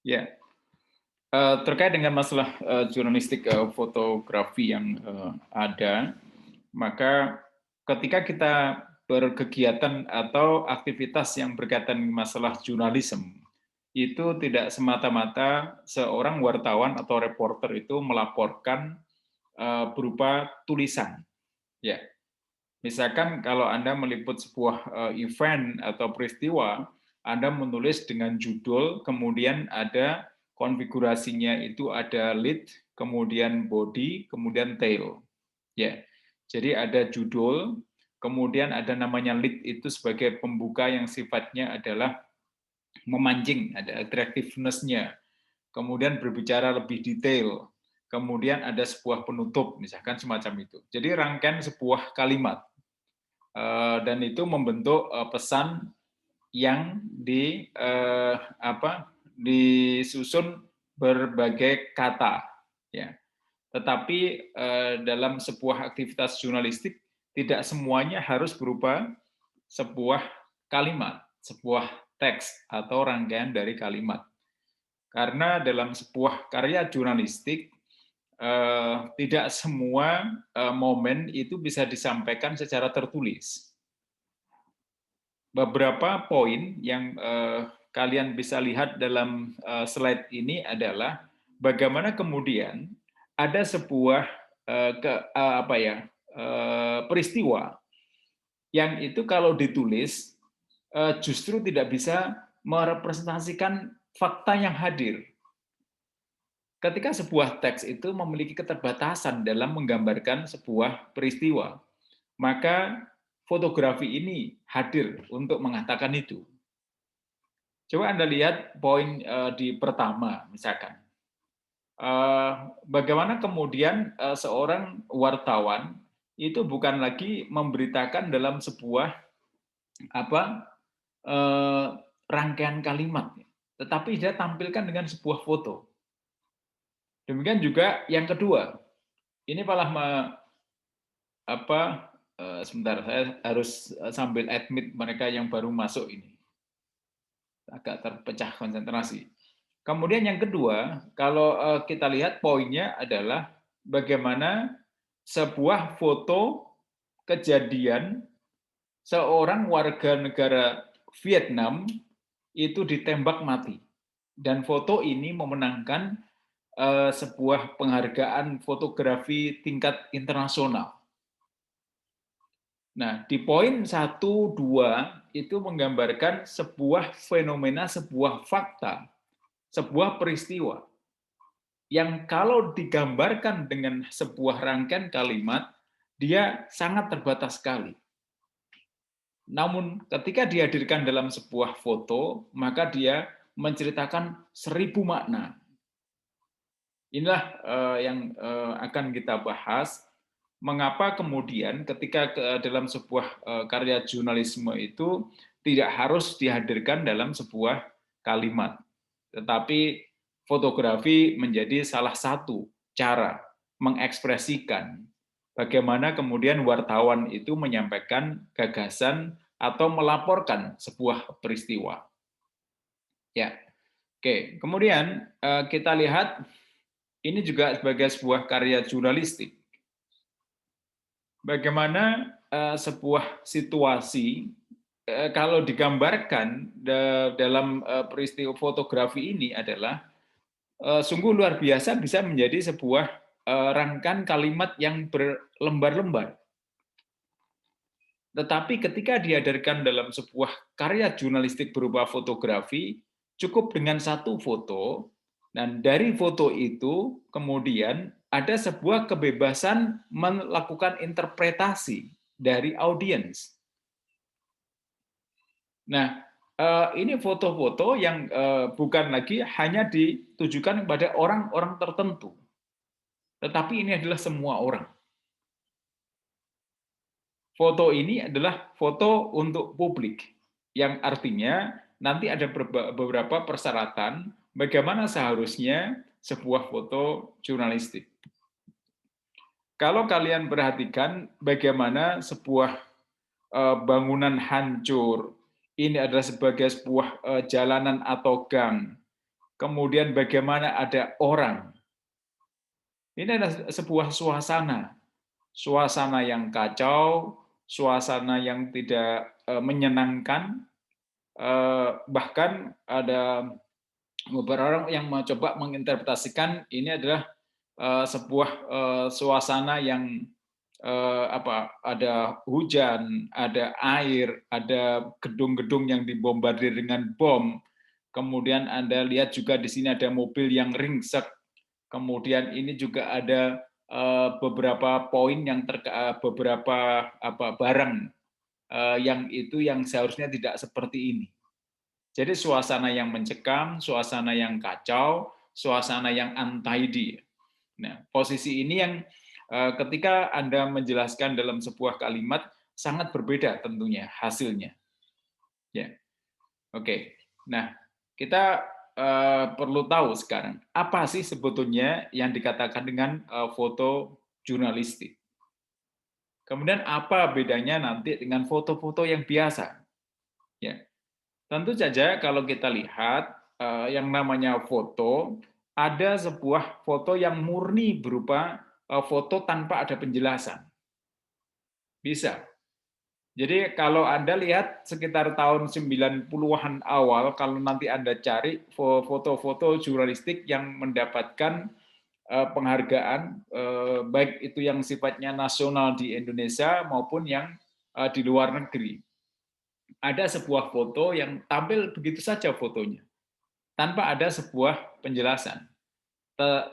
Ya, terkait dengan masalah jurnalistik fotografi yang ada, maka ketika kita berkegiatan atau aktivitas yang berkaitan dengan masalah jurnalisme, itu tidak semata-mata seorang wartawan atau reporter itu melaporkan berupa tulisan. Ya, misalkan kalau Anda meliput sebuah event atau peristiwa, Anda menulis dengan judul, kemudian ada konfigurasinya itu ada lead, kemudian body, kemudian tail. Ya. Jadi ada judul, kemudian ada namanya lead itu sebagai pembuka yang sifatnya adalah memancing, ada attractiveness-nya. Kemudian berbicara lebih detail. Kemudian ada sebuah penutup, misalkan semacam itu. Jadi rangkaian sebuah kalimat. Dan itu membentuk pesan yang disusun berbagai kata, ya. Tetapi dalam sebuah aktivitas jurnalistik tidak semuanya harus berupa sebuah kalimat, sebuah teks atau rangkaian dari kalimat. Karena dalam sebuah karya jurnalistik tidak semua momen itu bisa disampaikan secara tertulis. Beberapa poin yang kalian bisa lihat dalam slide ini adalah bagaimana kemudian ada sebuah peristiwa yang itu kalau ditulis justru tidak bisa merepresentasikan fakta yang hadir. Ketika sebuah teks itu memiliki keterbatasan dalam menggambarkan sebuah peristiwa, maka fotografi ini hadir untuk mengatakan itu. Coba Anda lihat poin di pertama, misalkan. Bagaimana kemudian seorang wartawan itu bukan lagi memberitakan dalam sebuah rangkaian kalimat, tetapi dia tampilkan dengan sebuah foto. Demikian juga yang kedua, ini malah sebentar, saya harus sambil admit mereka yang baru masuk ini. Agak terpecah konsentrasi. Kemudian yang kedua, kalau kita lihat poinnya adalah bagaimana sebuah foto kejadian seorang warga negara Vietnam itu ditembak mati. Dan foto ini memenangkan sebuah penghargaan fotografi tingkat internasional. Nah, di poin 1, 2 itu menggambarkan sebuah fenomena, sebuah fakta, sebuah peristiwa yang kalau digambarkan dengan sebuah rangkaian kalimat, dia sangat terbatas sekali. Namun ketika dihadirkan dalam sebuah foto, maka dia menceritakan 1000 makna. Inilah yang akan kita bahas, mengapa kemudian ketika dalam sebuah karya jurnalisme itu tidak harus dihadirkan dalam sebuah kalimat, tetapi fotografi menjadi salah satu cara mengekspresikan bagaimana kemudian wartawan itu menyampaikan gagasan atau melaporkan sebuah peristiwa. Ya, oke. Kemudian kita lihat ini juga sebagai sebuah karya jurnalistik. Bagaimana sebuah situasi kalau digambarkan dalam peristiwa fotografi ini adalah sungguh luar biasa bisa menjadi sebuah rangkaian kalimat yang berlembar-lembar. Tetapi ketika dihadirkan dalam sebuah karya jurnalistik berupa fotografi, cukup dengan satu foto, dan dari foto itu kemudian ada sebuah kebebasan melakukan interpretasi dari audiens. Nah, ini foto-foto yang bukan lagi hanya ditujukan kepada orang-orang tertentu, tetapi ini adalah semua orang. Foto ini adalah foto untuk publik, yang artinya nanti ada beberapa persyaratan bagaimana seharusnya sebuah foto jurnalistik. Kalau kalian perhatikan bagaimana sebuah bangunan hancur, ini adalah sebagai sebuah jalanan atau gang, kemudian bagaimana ada orang. Ini adalah sebuah suasana yang kacau, suasana yang tidak menyenangkan, bahkan ada beberapa orang yang mencoba menginterpretasikan ini adalah sebuah suasana yang ada hujan, ada air, ada gedung-gedung yang dibombardir dengan bom. Kemudian Anda lihat juga di sini ada mobil yang ringsek. Kemudian ini juga ada beberapa poin yang beberapa barang yang itu yang seharusnya tidak seperti ini. Jadi suasana yang mencekam, suasana yang kacau, suasana yang untidy. Nah, posisi ini yang ketika Anda menjelaskan dalam sebuah kalimat sangat berbeda tentunya hasilnya. Ya, oke. Nah, kita perlu tahu sekarang apa sih sebetulnya yang dikatakan dengan foto jurnalistik. Kemudian apa bedanya nanti dengan foto-foto yang biasa? Ya, tentu saja kalau kita lihat yang namanya foto, ada sebuah foto yang murni berupa foto tanpa ada penjelasan. Bisa. Jadi kalau Anda lihat sekitar tahun 90-an awal, kalau nanti Anda cari foto-foto jurnalistik yang mendapatkan penghargaan, baik itu yang sifatnya nasional di Indonesia maupun yang di luar negeri. Ada sebuah foto yang tampil begitu saja fotonya, tanpa ada sebuah penjelasan.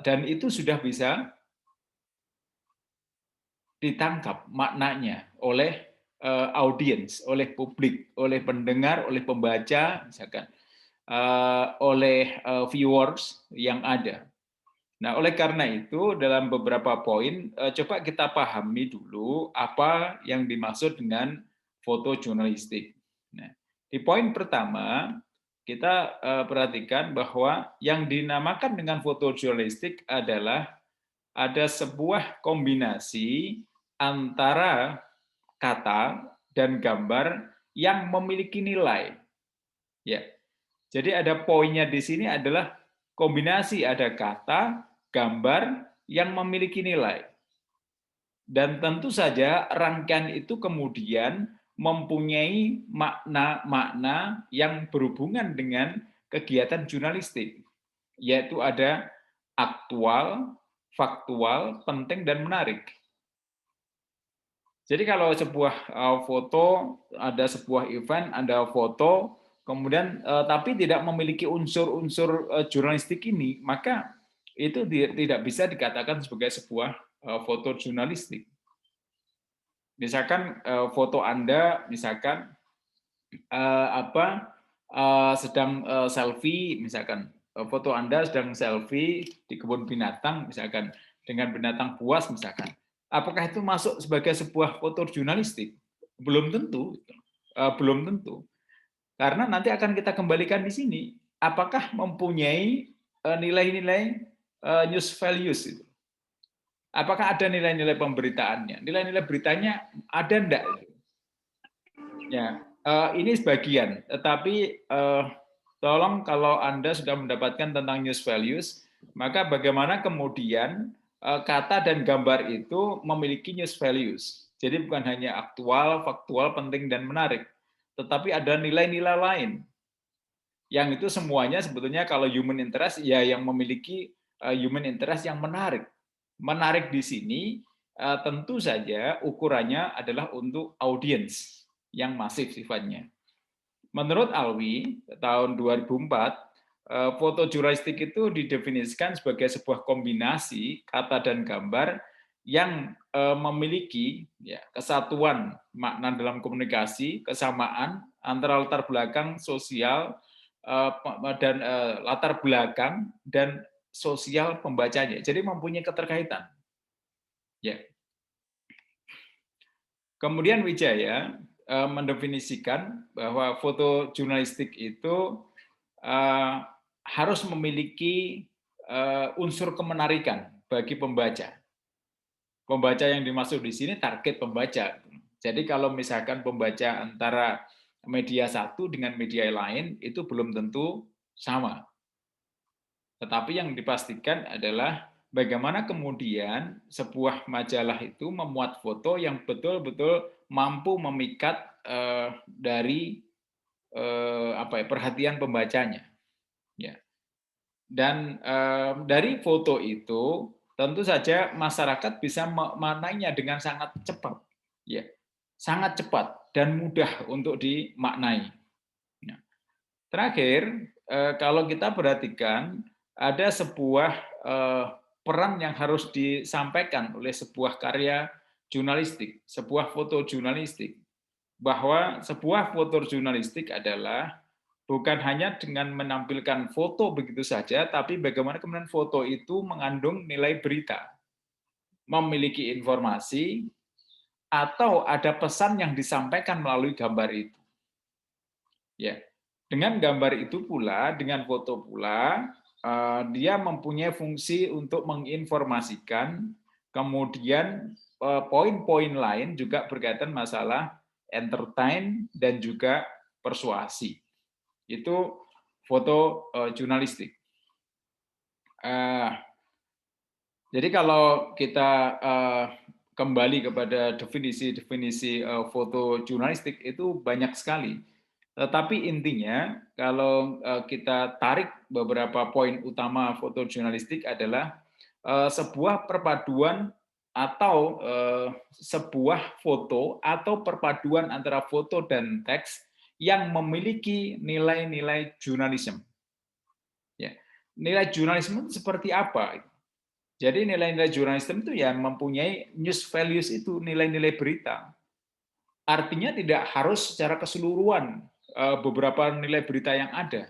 Dan itu sudah bisa ditangkap maknanya oleh audiens, oleh publik, oleh pendengar, oleh pembaca, misalkan, oleh viewers yang ada. Nah, oleh karena itu, dalam beberapa poin, coba kita pahami dulu apa yang dimaksud dengan foto jurnalistik. Nah, di poin pertama, kita perhatikan bahwa yang dinamakan dengan foto jurnalistik adalah ada sebuah kombinasi antara kata dan gambar yang memiliki nilai. Ya. Jadi ada poinnya di sini adalah kombinasi ada kata, gambar yang memiliki nilai. Dan tentu saja rangkaian itu kemudian mempunyai makna-makna yang berhubungan dengan kegiatan jurnalistik, yaitu ada aktual, faktual, penting, dan menarik. Jadi kalau sebuah foto, ada sebuah event, ada foto, kemudian tapi tidak memiliki unsur-unsur jurnalistik ini, maka itu tidak bisa dikatakan sebagai sebuah foto jurnalistik. Misalkan foto Anda, misalkan sedang selfie, misalkan foto Anda sedang selfie di kebun binatang, misalkan dengan binatang buas, misalkan. Apakah itu masuk sebagai sebuah foto jurnalistik? Belum tentu, belum tentu. Karena nanti akan kita kembalikan di sini. Apakah mempunyai nilai-nilai news values itu? Apakah ada nilai-nilai pemberitaannya? Nilai-nilai beritanya ada enggak? Ya, ini sebagian. Tetapi tolong kalau Anda sudah mendapatkan tentang news values, maka bagaimana kemudian kata dan gambar itu memiliki news values. Jadi bukan hanya aktual, faktual, penting, dan menarik. Tetapi ada nilai-nilai lain. Yang itu semuanya sebetulnya kalau human interest, ya yang memiliki human interest yang menarik. Menarik di sini tentu saja ukurannya adalah untuk audiens yang masif sifatnya. Menurut Alwi, tahun 2004, foto jurnalistik itu didefinisikan sebagai sebuah kombinasi kata dan gambar yang memiliki kesatuan makna dalam komunikasi, kesamaan antara latar belakang sosial dan latar belakang dan sosial pembacanya. Jadi mempunyai keterkaitan. Ya. Kemudian Wijaya mendefinisikan bahwa foto jurnalistik itu harus memiliki unsur kemenarikan bagi pembaca. Pembaca yang dimaksud di sini target pembaca. Jadi kalau misalkan pembaca antara media satu dengan media lain itu belum tentu sama. Tetapi yang dipastikan adalah bagaimana kemudian sebuah majalah itu memuat foto yang betul-betul mampu memikat dari perhatian pembacanya. Ya. Dan dari foto itu tentu saja masyarakat bisa memaknainya dengan sangat cepat, ya, sangat cepat dan mudah untuk dimaknai. Nah, terakhir, kalau kita perhatikan ada sebuah peran yang harus disampaikan oleh sebuah karya jurnalistik, sebuah foto jurnalistik, bahwa sebuah foto jurnalistik adalah bukan hanya dengan menampilkan foto begitu saja, tapi bagaimana kemudian foto itu mengandung nilai berita, memiliki informasi, atau ada pesan yang disampaikan melalui gambar itu. Ya, dengan gambar itu pula, dengan foto pula, dia mempunyai fungsi untuk menginformasikan, kemudian poin-poin lain juga berkaitan masalah entertain dan juga persuasi. Itu foto jurnalistik. Jadi kalau kita kembali kepada definisi-definisi foto jurnalistik itu banyak sekali. Tetapi intinya kalau kita tarik beberapa poin utama foto jurnalistik adalah sebuah perpaduan atau sebuah foto atau perpaduan antara foto dan teks yang memiliki nilai-nilai jurnalisme. Ya. Nilai jurnalisme itu seperti apa? Jadi nilai-nilai jurnalisme itu ya mempunyai news values itu, nilai-nilai berita. Artinya tidak harus secara keseluruhan beberapa nilai berita yang ada.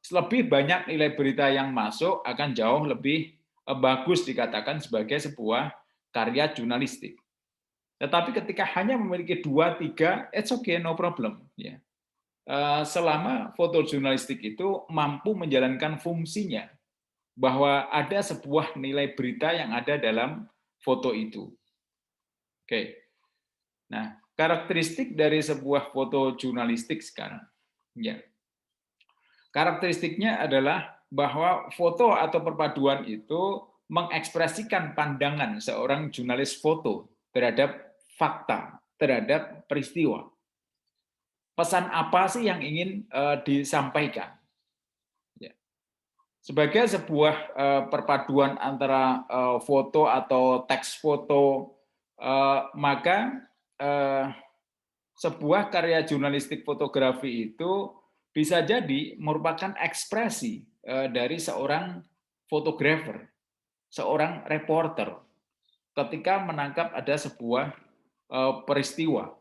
Lebih banyak nilai berita yang masuk akan jauh lebih bagus dikatakan sebagai sebuah karya jurnalistik. Tetapi ketika hanya memiliki 2, 3, it's okay, no problem. Ya. Selama foto jurnalistik itu mampu menjalankan fungsinya, bahwa ada sebuah nilai berita yang ada dalam foto itu. Oke. Nah, karakteristik dari sebuah foto jurnalistik sekarang. Ya. Karakteristiknya adalah bahwa foto atau perpaduan itu mengekspresikan pandangan seorang jurnalis foto terhadap fakta, terhadap peristiwa. Pesan apa sih yang ingin disampaikan? Ya. Sebagai sebuah perpaduan antara foto atau teks foto, maka sebuah karya jurnalistik fotografi itu bisa jadi merupakan ekspresi dari seorang fotografer, seorang reporter ketika menangkap ada sebuah peristiwa.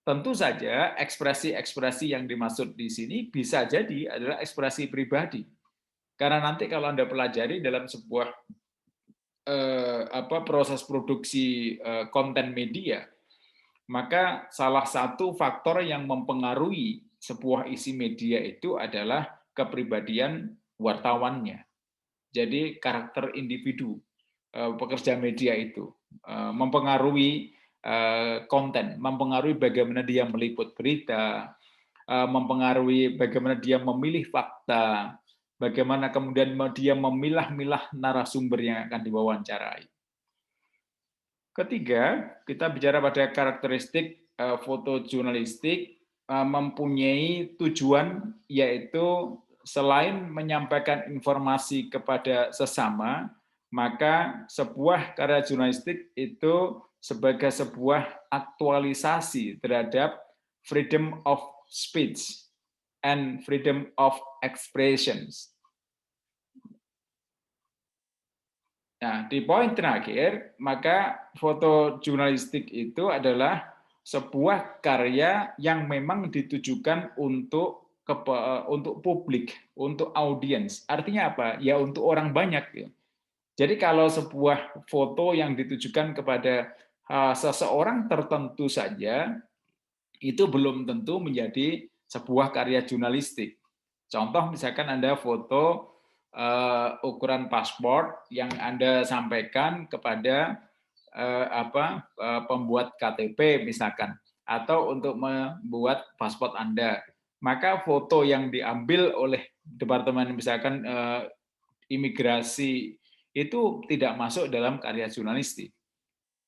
Tentu saja ekspresi-ekspresi yang dimaksud di sini bisa jadi adalah ekspresi pribadi. Karena nanti kalau Anda pelajari dalam sebuah proses produksi konten media, maka salah satu faktor yang mempengaruhi sebuah isi media itu adalah kepribadian wartawannya. Jadi karakter individu pekerja media itu mempengaruhi konten, mempengaruhi bagaimana dia meliput berita, mempengaruhi bagaimana dia memilih fakta, bagaimana kemudian dia memilah-milah narasumber yang akan diwawancarai. Ketiga, kita bicara pada karakteristik foto jurnalistik mempunyai tujuan, yaitu selain menyampaikan informasi kepada sesama, maka sebuah karya jurnalistik itu sebagai sebuah aktualisasi terhadap freedom of speech and freedom of expressions. Nah, di poin terakhir, maka foto jurnalistik itu adalah sebuah karya yang memang ditujukan untuk publik, untuk audiens. Artinya apa? Ya untuk orang banyak. Jadi kalau sebuah foto yang ditujukan kepada seseorang tertentu saja, itu belum tentu menjadi sebuah karya jurnalistik. Contoh misalkan Anda foto ukuran paspor yang Anda sampaikan kepada pembuat KTP misalkan, atau untuk membuat paspor Anda. Maka foto yang diambil oleh departemen misalkan imigrasi itu tidak masuk dalam karya jurnalistik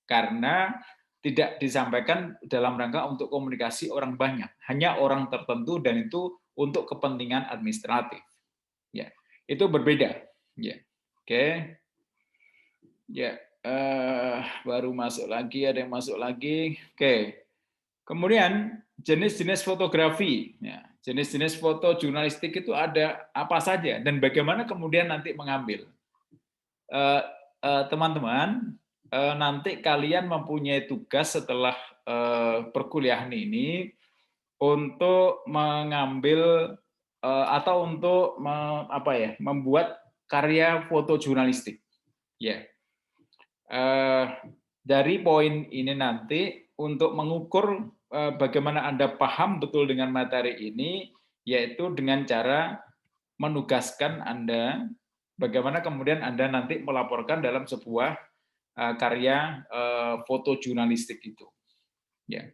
karena tidak disampaikan dalam rangka untuk komunikasi orang banyak, hanya orang tertentu dan itu untuk kepentingan administratif. Ya, itu berbeda. Ya, oke. Ya, baru masuk lagi, ada yang masuk lagi. Oke. Kemudian jenis-jenis fotografi. Ya, jenis-jenis foto jurnalistik itu ada apa saja dan bagaimana kemudian nanti mengambil. Teman-teman, nanti kalian mempunyai tugas setelah perkuliahan ini untuk mengambil atau untuk membuat karya foto jurnalistik. Ya, dari poin ini nanti untuk mengukur bagaimana Anda paham betul dengan materi ini, yaitu dengan cara menugaskan Anda bagaimana kemudian Anda nanti melaporkan dalam sebuah karya foto jurnalistik itu. Ya.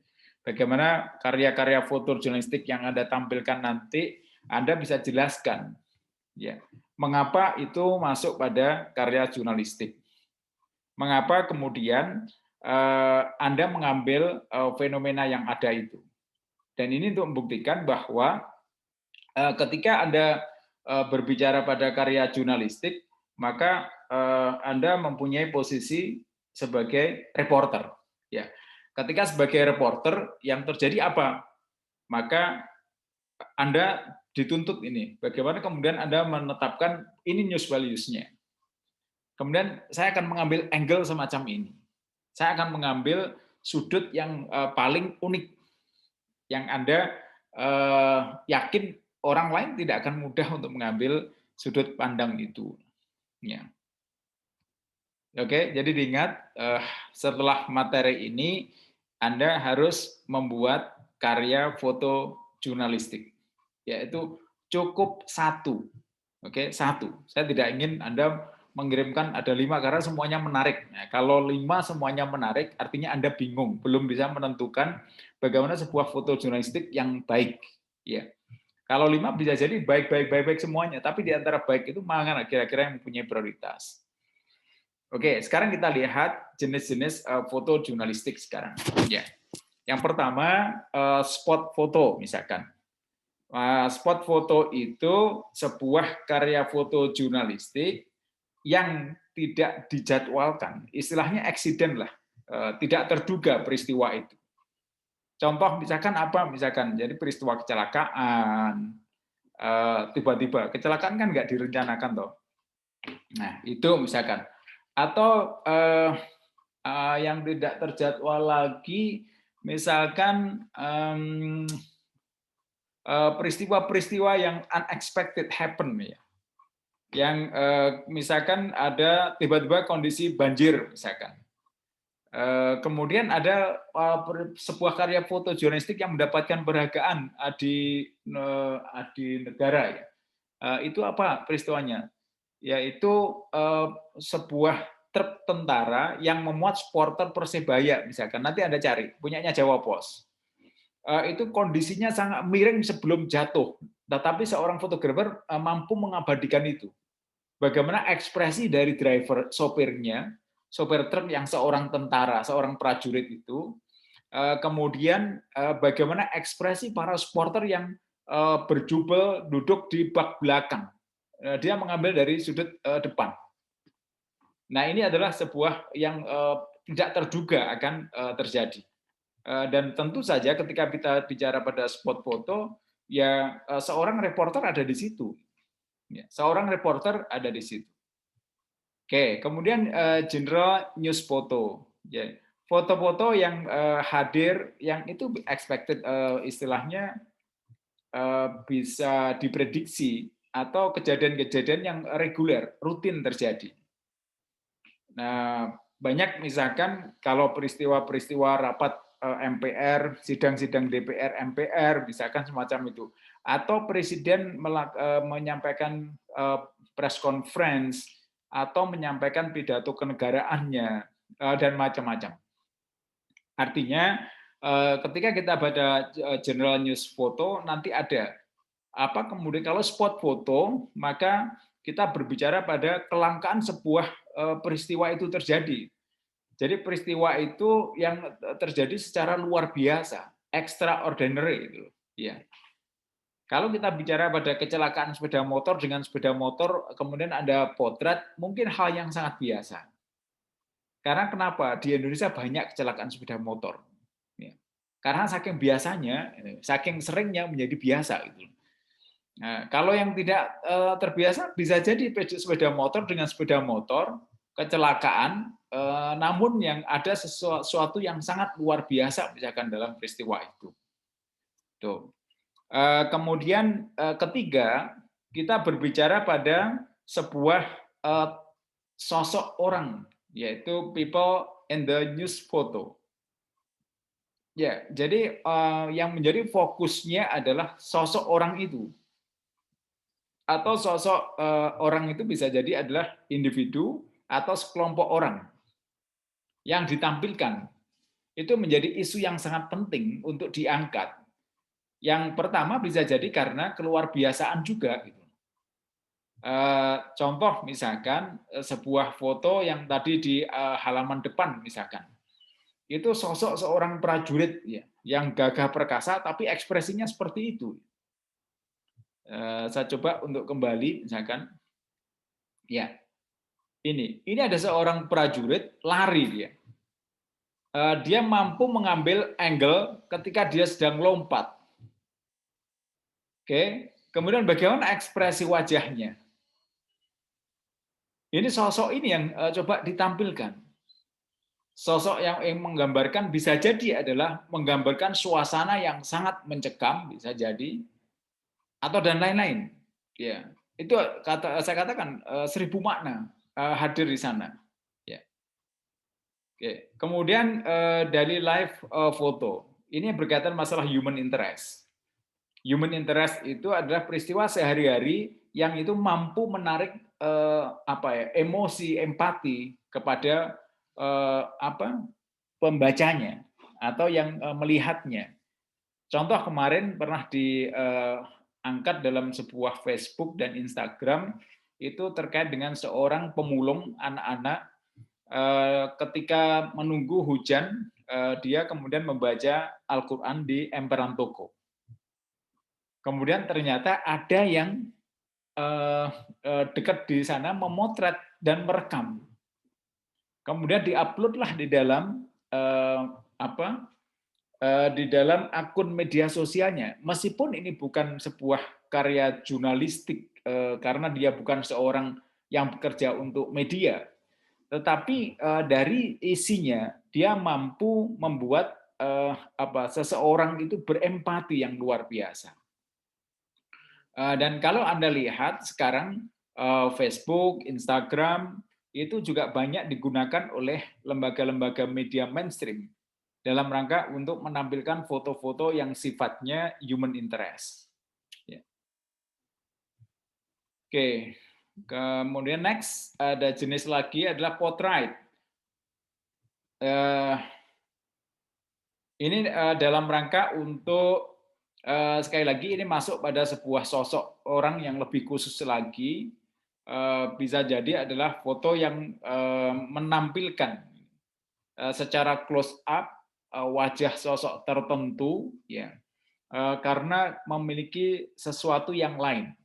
Bagaimana karya-karya foto jurnalistik yang Anda tampilkan nanti Anda bisa jelaskan ya, mengapa itu masuk pada karya jurnalistik. Mengapa kemudian Anda mengambil fenomena yang ada itu. Dan ini untuk membuktikan bahwa ketika Anda berbicara pada karya jurnalistik, maka Anda mempunyai posisi sebagai reporter. Ya, ketika sebagai reporter yang terjadi apa? Maka Anda dituntut ini. Bagaimana kemudian Anda menetapkan ini news values-nya. Kemudian saya akan mengambil angle semacam ini. Saya akan mengambil sudut yang paling unik, yang Anda yakin orang lain tidak akan mudah untuk mengambil sudut pandang itu. Ya. Oke, jadi diingat setelah materi ini Anda harus membuat karya foto jurnalistik, yaitu cukup satu. Oke, satu. Saya tidak ingin Anda mengirimkan ada 5 karena semuanya menarik. Nah, kalau 5 semuanya menarik, artinya Anda bingung, belum bisa menentukan bagaimana sebuah foto jurnalistik yang baik. Ya. Kalau 5 bisa jadi baik semuanya, tapi di antara baik itu mana kira-kira yang mempunyai prioritas. Oke, sekarang kita lihat jenis-jenis foto jurnalistik sekarang. Ya, yang pertama spot foto misalkan. Spot foto itu sebuah karya foto jurnalistik yang tidak dijadwalkan, istilahnya accident lah, tidak terduga peristiwa itu. Contoh misalkan apa? Misalkan jadi peristiwa kecelakaan, tiba-tiba kecelakaan kan nggak direncanakan toh. Nah itu misalkan. Atau yang tidak terjadwal lagi, misalkan peristiwa-peristiwa yang unexpected happen ya, yang misalkan ada tiba-tiba kondisi banjir misalkan. Kemudian ada sebuah karya foto jurnalistik yang mendapatkan penghargaan Adi Negara ya. Itu apa peristiwanya? Yaitu sebuah truk tentara yang memuat supporter Persebaya misalkan. Nanti Anda cari, punyanya Jawa Pos. Itu kondisinya sangat miring sebelum jatuh, tetapi seorang fotografer mampu mengabadikan itu. Bagaimana ekspresi dari driver, sopirnya, sopir truk yang seorang tentara, seorang prajurit itu, kemudian bagaimana ekspresi para supporter yang berjubel duduk di bak belakang. Dia mengambil dari sudut depan. Nah, ini adalah sebuah yang tidak terduga akan terjadi. Dan tentu saja ketika kita bicara pada spot foto, ya seorang reporter ada di situ. Seorang reporter ada di situ. Oke, kemudian general news foto. Foto-foto yang hadir, yang itu expected istilahnya bisa diprediksi atau kejadian-kejadian yang reguler, rutin terjadi. Nah, banyak misalkan kalau peristiwa-peristiwa rapat MPR, sidang-sidang DPR, MPR, misalkan semacam itu. Atau presiden menyampaikan press conference, atau menyampaikan pidato kenegaraannya, dan macam-macam. Artinya, ketika kita baca general news foto, nanti ada kemudian kalau spot foto, maka kita berbicara pada kelangkaan sebuah peristiwa itu terjadi. Jadi peristiwa itu yang terjadi secara luar biasa, extraordinary itu, ya. Kalau kita bicara pada kecelakaan sepeda motor dengan sepeda motor, kemudian ada potret, mungkin hal yang sangat biasa. Karena kenapa? Di Indonesia banyak kecelakaan sepeda motor. Ya. Karena saking biasanya, saking seringnya menjadi biasa. Gitu. Nah, kalau yang tidak terbiasa, bisa jadi sepeda motor dengan sepeda motor, kecelakaan, namun yang ada sesuatu yang sangat luar biasa, misalkan dalam peristiwa itu. Tuh. Kemudian ketiga, kita berbicara pada sebuah sosok orang, yaitu people in the news photo. Ya, jadi yang menjadi fokusnya adalah sosok orang itu. Atau sosok orang itu bisa jadi adalah individu atau sekelompok orang yang ditampilkan. Itu menjadi isu yang sangat penting untuk diangkat. Yang pertama bisa jadi karena keluar biasaan juga. Gitu. Contoh misalkan sebuah foto yang tadi di halaman depan misalkan. Itu sosok seorang prajurit ya, yang gagah perkasa tapi ekspresinya seperti itu. Saya coba untuk kembali misalkan. Ya, ini ada seorang prajurit lari dia. Dia mampu mengambil angle ketika dia sedang lompat. Oke, kemudian bagaimana ekspresi wajahnya? Ini sosok ini yang coba ditampilkan. Sosok yang menggambarkan bisa jadi adalah menggambarkan suasana yang sangat mencekam, bisa jadi, atau dan lain-lain. Ya, itu saya katakan 1000 makna hadir di sana. Ya. Oke. Kemudian dari live foto, ini berkaitan masalah human interest. Human interest itu adalah peristiwa sehari-hari yang itu mampu menarik emosi, empati kepada pembacanya atau yang melihatnya. Contoh kemarin pernah diangkat dalam sebuah Facebook dan Instagram itu terkait dengan seorang pemulung anak-anak ketika menunggu hujan, dia kemudian membaca Al-Quran di emperan toko. Kemudian ternyata ada yang dekat di sana memotret dan merekam. Kemudian diuploadlah di dalam di dalam akun media sosialnya. Meskipun ini bukan sebuah karya jurnalistik karena dia bukan seorang yang bekerja untuk media, tetapi dari isinya dia mampu membuat seseorang itu berempati yang luar biasa. Dan kalau Anda lihat sekarang Facebook, Instagram itu juga banyak digunakan oleh lembaga-lembaga media mainstream dalam rangka untuk menampilkan foto-foto yang sifatnya human interest. Ya. Oke, kemudian next ada jenis lagi adalah portrait. Ini dalam rangka untuk sekali lagi ini masuk pada sebuah sosok orang yang lebih khusus lagi, bisa jadi adalah foto yang menampilkan secara close up wajah sosok tertentu, ya, karena memiliki sesuatu yang lain.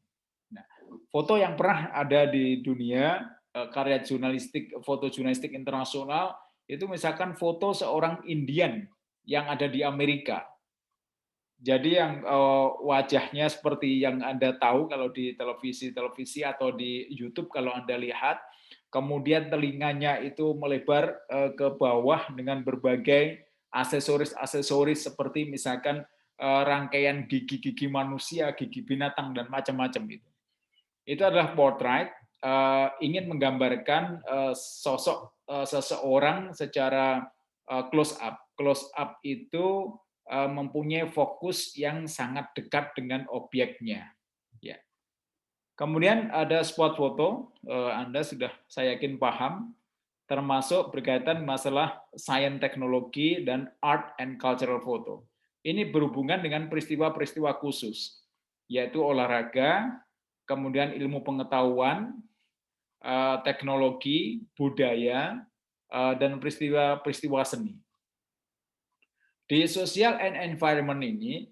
Nah, foto yang pernah ada di dunia karya jurnalistik, foto jurnalistik internasional itu misalkan foto seorang Indian yang ada di Amerika. Jadi yang wajahnya seperti yang Anda tahu kalau di televisi atau di YouTube kalau Anda lihat, kemudian telinganya itu melebar ke bawah dengan berbagai aksesoris seperti misalkan rangkaian gigi-gigi manusia, gigi binatang dan macam-macam itu. Itu adalah portrait ingin menggambarkan sosok seseorang secara close up. Close up itu mempunyai fokus yang sangat dekat dengan objeknya. Ya. Kemudian ada spot foto, Anda sudah saya yakin paham, termasuk berkaitan masalah sains teknologi dan art and cultural photo. Ini berhubungan dengan peristiwa-peristiwa khusus. yaitu olahraga, kemudian ilmu pengetahuan, teknologi, budaya, dan peristiwa-peristiwa seni. Di social and environment ini,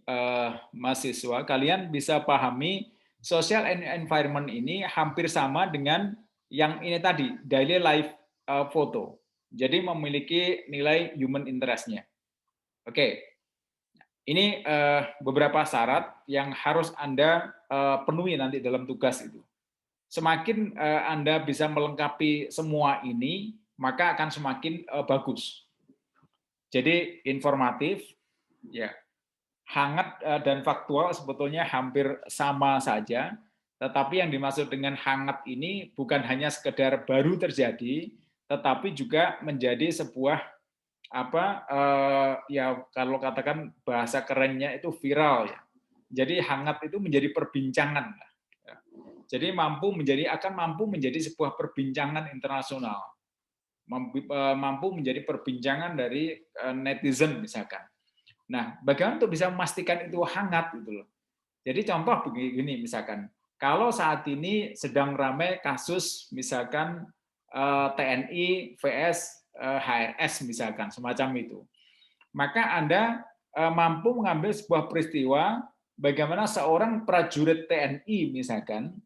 mahasiswa, kalian bisa pahami social and environment ini hampir sama dengan yang ini tadi, daily life photo. Jadi memiliki nilai human interest-nya. Oke, ini beberapa syarat yang harus Anda penuhi nanti dalam tugas itu. Semakin Anda bisa melengkapi semua ini, maka akan semakin bagus. Jadi informatif, ya, hangat dan faktual sebetulnya hampir sama saja, tetapi yang dimaksud dengan hangat ini bukan hanya sekedar baru terjadi, tetapi juga menjadi sebuah ya kalau katakan bahasa kerennya itu viral ya. Jadi hangat itu menjadi perbincangan. Jadi akan mampu menjadi sebuah perbincangan internasional. Mampu menjadi perbincangan dari netizen misalkan. Nah, bagaimana untuk bisa memastikan itu hangat gitu loh. Jadi contoh begini misalkan, kalau saat ini sedang ramai kasus misalkan TNI vs HRS misalkan semacam itu. Maka Anda mampu mengambil sebuah peristiwa bagaimana seorang prajurit TNI misalkan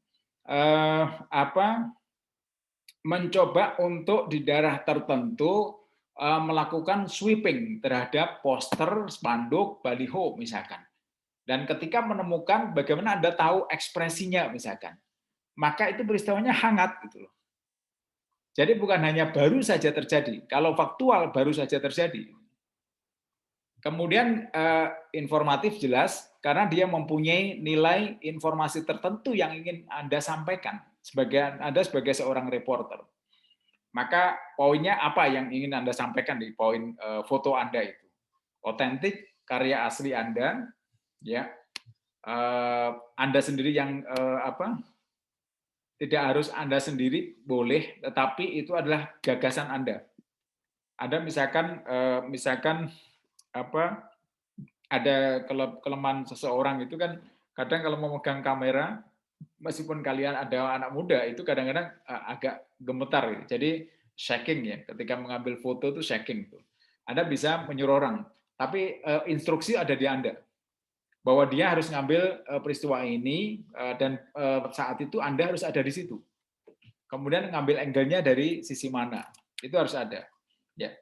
mencoba untuk di daerah tertentu melakukan sweeping terhadap poster, spanduk, baliho misalkan. Dan ketika menemukan bagaimana Anda tahu ekspresinya misalkan, maka itu peristiwanya hangat gitu loh. Jadi bukan hanya baru saja terjadi, kalau faktual baru saja terjadi. Kemudian informatif jelas karena dia mempunyai nilai informasi tertentu yang ingin Anda sampaikan Anda sebagai seorang reporter. Maka poinnya apa yang ingin Anda sampaikan di poin foto Anda itu? Otentik, karya asli Anda, ya. Anda sendiri yang tidak harus Anda sendiri boleh, tetapi itu adalah gagasan Anda. Ada misalkan ada kelemahan seseorang itu kan kadang kalau memegang kamera, meskipun kalian ada anak muda itu kadang-kadang agak gemetar gitu. Jadi shaking ya, ketika mengambil foto itu shaking tuh. Anda bisa menyuruh orang, tapi instruksi ada di Anda bahwa dia harus ngambil peristiwa ini dan saat itu Anda harus ada di situ. Kemudian ngambil angle-nya dari sisi mana, itu harus ada. Ya.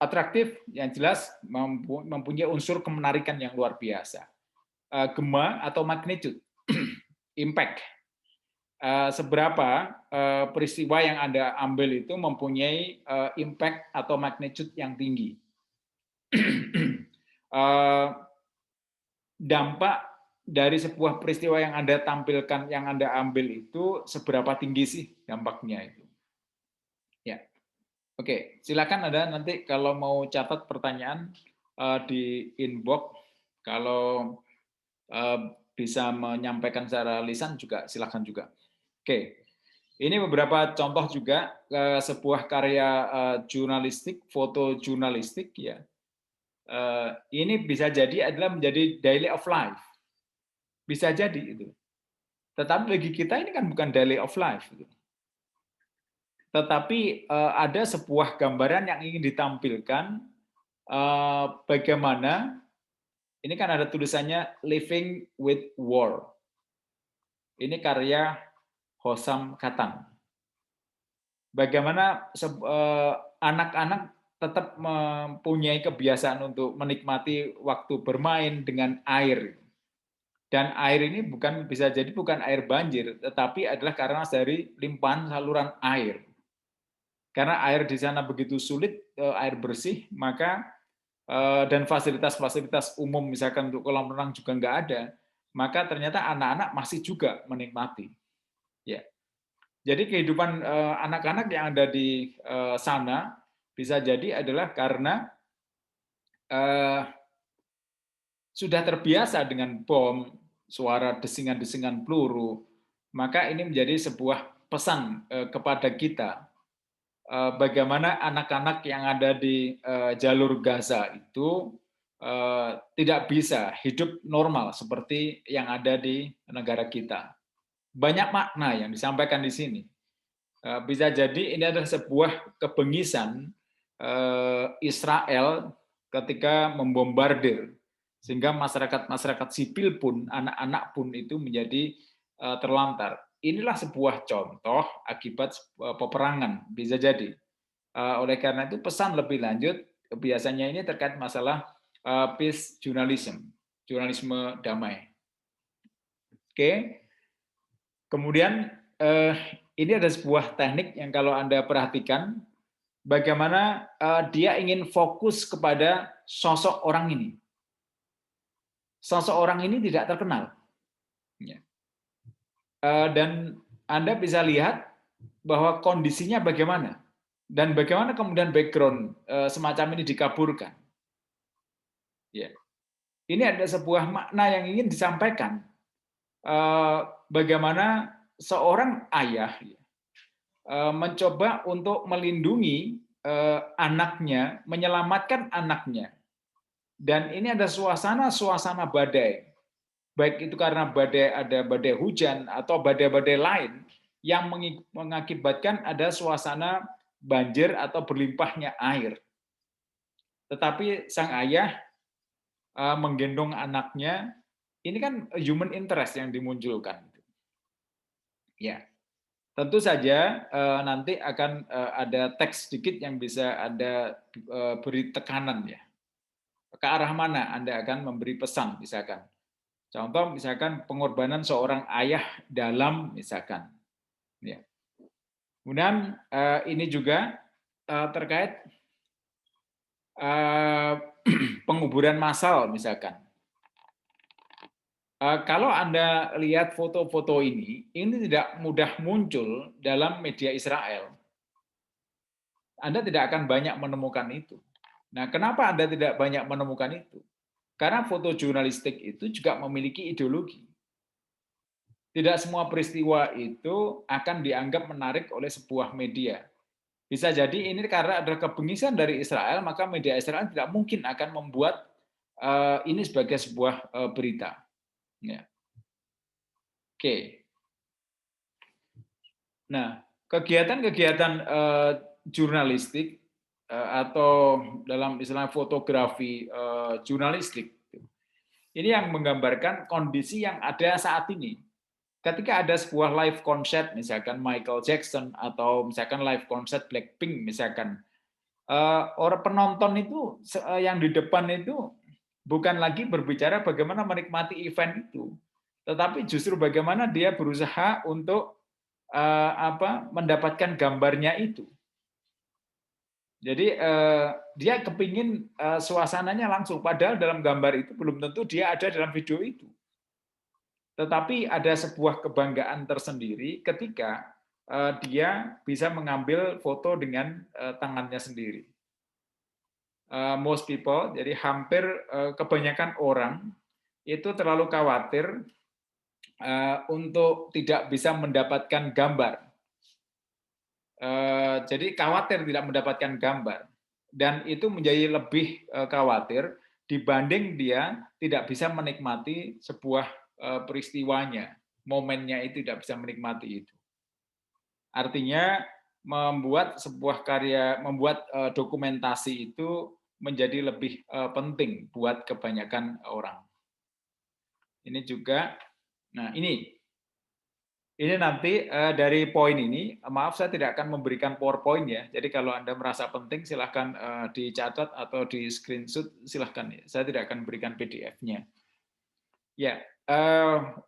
Atraktif yang jelas mempunyai unsur kemenarikan yang luar biasa. Gema atau magnitude, impact. Seberapa peristiwa yang Anda ambil itu mempunyai impact atau magnitude yang tinggi. Dampak dari sebuah peristiwa yang Anda tampilkan, yang Anda ambil itu seberapa tinggi sih dampaknya itu. Ya. Oke, silakan Anda nanti kalau mau catat pertanyaan di inbox, kalau bisa menyampaikan secara lisan juga silakan juga. Oke, ini beberapa contoh juga sebuah karya jurnalistik, foto jurnalistik ya. Ini bisa jadi adalah menjadi daily of life, bisa jadi itu. Tetapi bagi kita ini kan bukan daily of life. Gitu. Tetapi ada sebuah gambaran yang ingin ditampilkan bagaimana ini kan ada tulisannya Living with War. Ini karya Hossam Katan. Bagaimana anak-anak tetap mempunyai kebiasaan untuk menikmati waktu bermain dengan air. Dan air ini bisa jadi bukan air banjir, tetapi adalah karena dari limpahan saluran air. Karena air di sana begitu sulit, air bersih, maka dan fasilitas-fasilitas umum misalkan untuk kolam renang juga nggak ada, maka ternyata anak-anak masih juga menikmati. Ya. Jadi kehidupan anak-anak yang ada di sana bisa jadi adalah karena sudah terbiasa dengan bom, suara desingan-desingan peluru, maka ini menjadi sebuah pesan kepada kita bagaimana anak-anak yang ada di jalur Gaza itu tidak bisa hidup normal seperti yang ada di negara kita. Banyak makna yang disampaikan di sini. Bisa jadi ini adalah sebuah kebengisan Israel ketika membombardir, sehingga masyarakat sipil pun, anak-anak pun itu menjadi terlantar. Inilah sebuah contoh akibat peperangan, bisa jadi. Oleh karena itu pesan lebih lanjut biasanya ini terkait masalah peace journalism, jurnalisme damai. Oke. Kemudian ini ada sebuah teknik yang kalau Anda perhatikan, bagaimana dia ingin fokus kepada sosok orang ini. Sosok orang ini tidak terkenal. Ya. Dan Anda bisa lihat bahwa kondisinya bagaimana. Dan bagaimana kemudian background semacam ini dikaburkan. Ya. Ini ada sebuah makna yang ingin disampaikan. Bagaimana seorang ayah mencoba untuk melindungi anaknya, menyelamatkan anaknya. Dan ini ada suasana badai. Baik itu karena ada badai hujan atau badai-badai lain yang mengakibatkan ada suasana banjir atau berlimpahnya air. Tetapi sang ayah menggendong anaknya, ini kan human interest yang dimunculkan. Ya, tentu saja nanti akan ada teks sedikit yang bisa Anda beri tekanan ya. Ke arah mana Anda akan memberi pesan misalkan. Contoh misalkan pengorbanan seorang ayah dalam misalkan. Ya. Kemudian ini juga terkait penguburan massal misalkan. Kalau Anda lihat foto-foto ini tidak mudah muncul dalam media Israel. Anda tidak akan banyak menemukan itu. Nah, kenapa Anda tidak banyak menemukan itu? Karena foto jurnalistik itu juga memiliki ideologi. Tidak semua peristiwa itu akan dianggap menarik oleh sebuah media. Bisa jadi ini karena ada kebengisan dari Israel, maka media Israel tidak mungkin akan membuat ini sebagai sebuah berita. Ya. Oke. Nah, kegiatan-kegiatan jurnalistik atau dalam istilah fotografi jurnalistik, ini yang menggambarkan kondisi yang ada saat ini. Ketika ada sebuah live concert, misalkan Michael Jackson atau misalkan live concert Blackpink, misalkan orang penonton itu yang di depan itu bukan lagi berbicara bagaimana menikmati event itu, tetapi justru bagaimana dia berusaha untuk mendapatkan gambarnya itu. Jadi dia kepingin suasananya langsung, padahal dalam gambar itu belum tentu dia ada dalam video itu. Tetapi ada sebuah kebanggaan tersendiri ketika dia bisa mengambil foto dengan tangannya sendiri. Most people, jadi hampir kebanyakan orang itu terlalu khawatir untuk tidak bisa mendapatkan gambar. Jadi khawatir tidak mendapatkan gambar. Dan itu menjadi lebih khawatir dibanding dia tidak bisa menikmati sebuah peristiwanya, momennya itu tidak bisa menikmati itu. Artinya membuat sebuah karya, membuat dokumentasi itu menjadi lebih penting buat kebanyakan orang. Ini juga, nah ini nanti dari poin ini, maaf saya tidak akan memberikan PowerPoint ya. Jadi kalau Anda merasa penting silahkan dicatat atau di screenshot silahkan ya. Saya tidak akan berikan PDF-nya. Ya,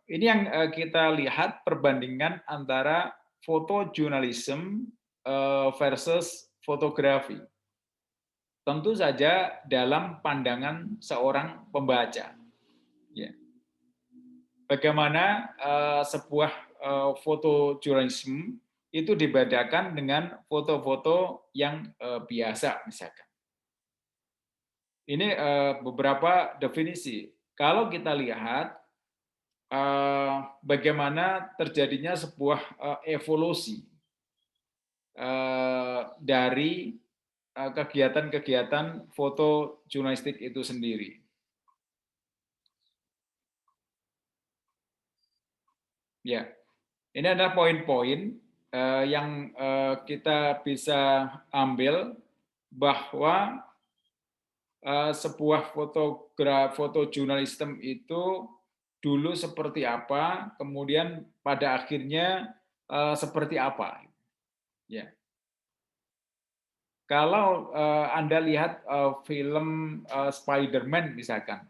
ini yang kita lihat perbandingan antara fotojurnalism versus fotografi. Tentu saja dalam pandangan seorang pembaca. Ya. Bagaimana sebuah fotojurnalisme itu dibedakan dengan foto-foto yang biasa misalkan. Ini beberapa definisi. Kalau kita lihat bagaimana terjadinya sebuah evolusi dari kegiatan-kegiatan fotojurnalistik itu sendiri. Ya, ini adalah poin-poin yang kita bisa ambil bahwa sebuah foto jurnalisme itu dulu seperti apa, kemudian pada akhirnya seperti apa. Ya. Kalau Anda lihat film Spider-Man misalkan,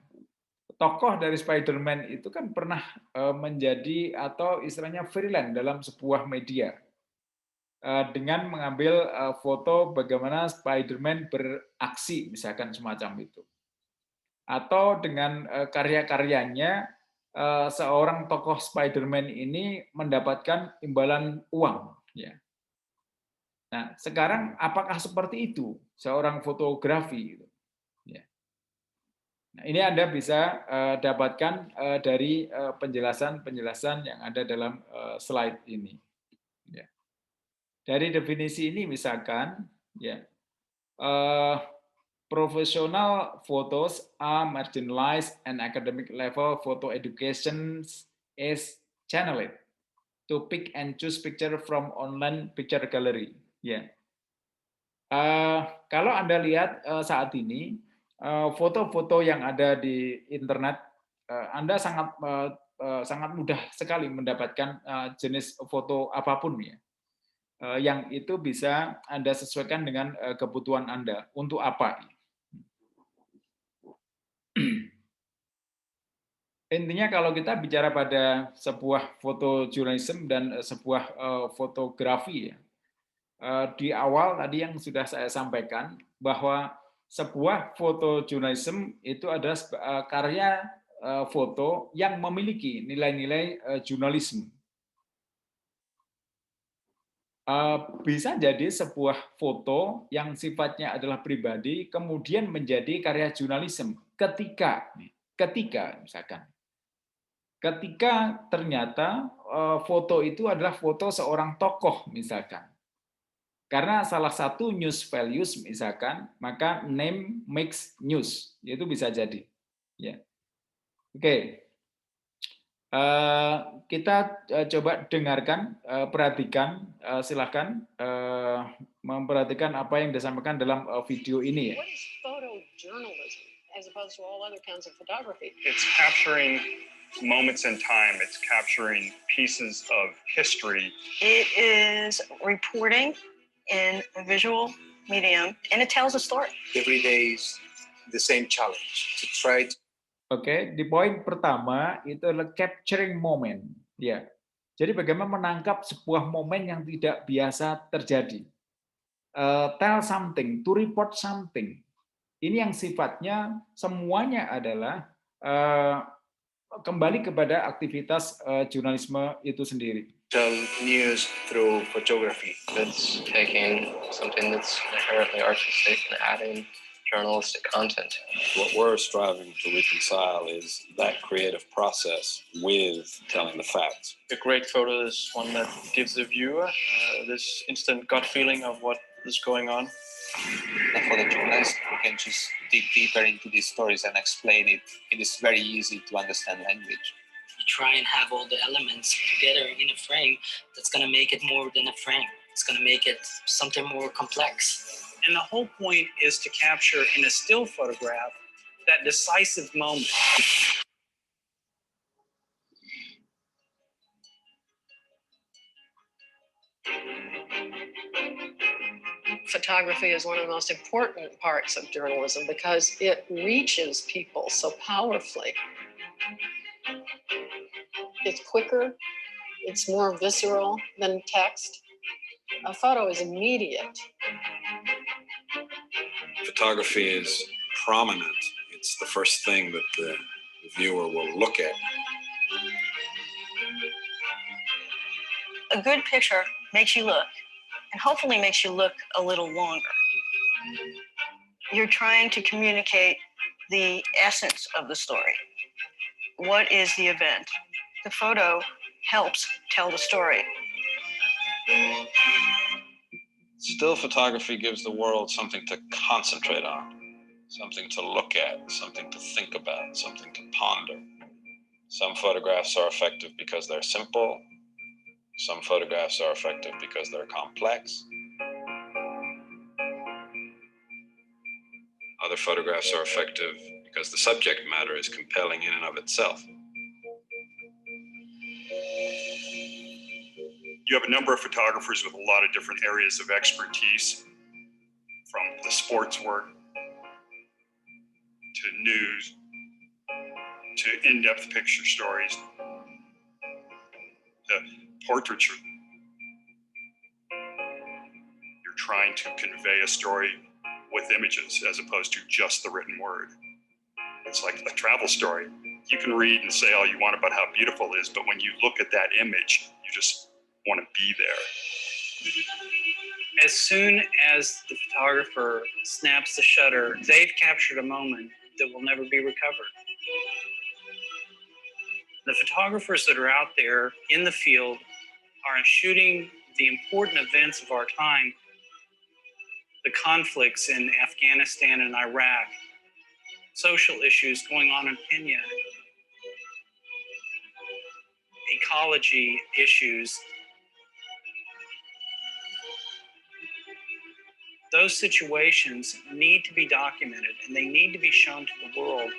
tokoh dari Spider-Man itu kan pernah menjadi atau istilahnya freelance dalam sebuah media dengan mengambil foto bagaimana Spider-Man beraksi misalkan semacam itu. Atau dengan karya-karyanya seorang tokoh Spider-Man ini mendapatkan imbalan uang. Ya. Nah, sekarang apakah seperti itu seorang fotografi? Ya. Nah, ini Anda bisa dapatkan dari penjelasan-penjelasan yang ada dalam slide ini. Ya. Dari definisi ini misalkan, ya, professional photos are marginalized and academic level photo education is channeled to pick and choose picture from online picture gallery. Ya, kalau Anda lihat saat ini foto-foto yang ada di internet, Anda sangat mudah sekali mendapatkan jenis foto apapun ya. Yang itu bisa Anda sesuaikan dengan kebutuhan Anda. Untuk apa? Intinya kalau kita bicara pada sebuah foto jurnalisme dan sebuah fotografi ya, di awal tadi yang sudah saya sampaikan bahwa sebuah foto jurnalisme itu adalah karya foto yang memiliki nilai-nilai jurnalisme. Bisa jadi sebuah foto yang sifatnya adalah pribadi kemudian menjadi karya jurnalisme ketika misalkan ketika ternyata foto itu adalah foto seorang tokoh misalkan. Karena salah satu news values misalkan, maka name makes news, itu bisa jadi. Ya. Oke, kita coba dengarkan, perhatikan, silakan memperhatikan apa yang disampaikan dalam video ini ya. What is photojournalism as opposed to all other kinds of photography? It's capturing moments in time. It's capturing pieces of history. It is reporting in a visual medium, and it tells a story. Every day is the same challenge to try to... Oke, di poin pertama itu adalah capturing moment, ya. Jadi bagaimana menangkap sebuah momen yang tidak biasa terjadi. Tell something, to report something. Ini yang sifatnya semuanya adalah kembali kepada aktivitas jurnalisme itu sendiri. Tell news through photography. That's taking something that's inherently artistic and adding journalistic content. What we're striving to reconcile is that creative process with telling the facts. A great photo is one that gives the viewer this instant gut feeling of what is going on. And for the journalist, we can just dig deeper into these stories and explain it. It is very easy to understand language. You try and have all the elements together in a frame that's going to make it more than a frame. It's going to make it something more complex. And the whole point is to capture in a still photograph that decisive moment. Photography is one of the most important parts of journalism because it reaches people so powerfully. It's quicker, it's more visceral than text. A photo is immediate. Photography is prominent. It's the first thing that the viewer will look at. A good picture makes you look, and hopefully makes you look a little longer. You're trying to communicate the essence of the story. What is the event? The photo helps tell the story. Still photography gives the world something to concentrate on, something to look at, something to think about, something to ponder. Some photographs are effective because they're simple. Some photographs are effective because they're complex. Other photographs are effective because the subject matter is compelling in and of itself. You have a number of photographers with a lot of different areas of expertise, from the sports work to news to in-depth picture stories to portraiture. You're trying to convey a story with images as opposed to just the written word. It's like a travel story. You can read and say all you want about how beautiful it is, but when you look at that image, you just want to be there. As soon as the photographer snaps the shutter, they've captured a moment that will never be recovered. The photographers that are out there in the field are shooting the important events of our time, the conflicts in Afghanistan and Iraq, social issues going on in Kenya, ecology issues. Those situations need to be documented and they need to be shown to the world.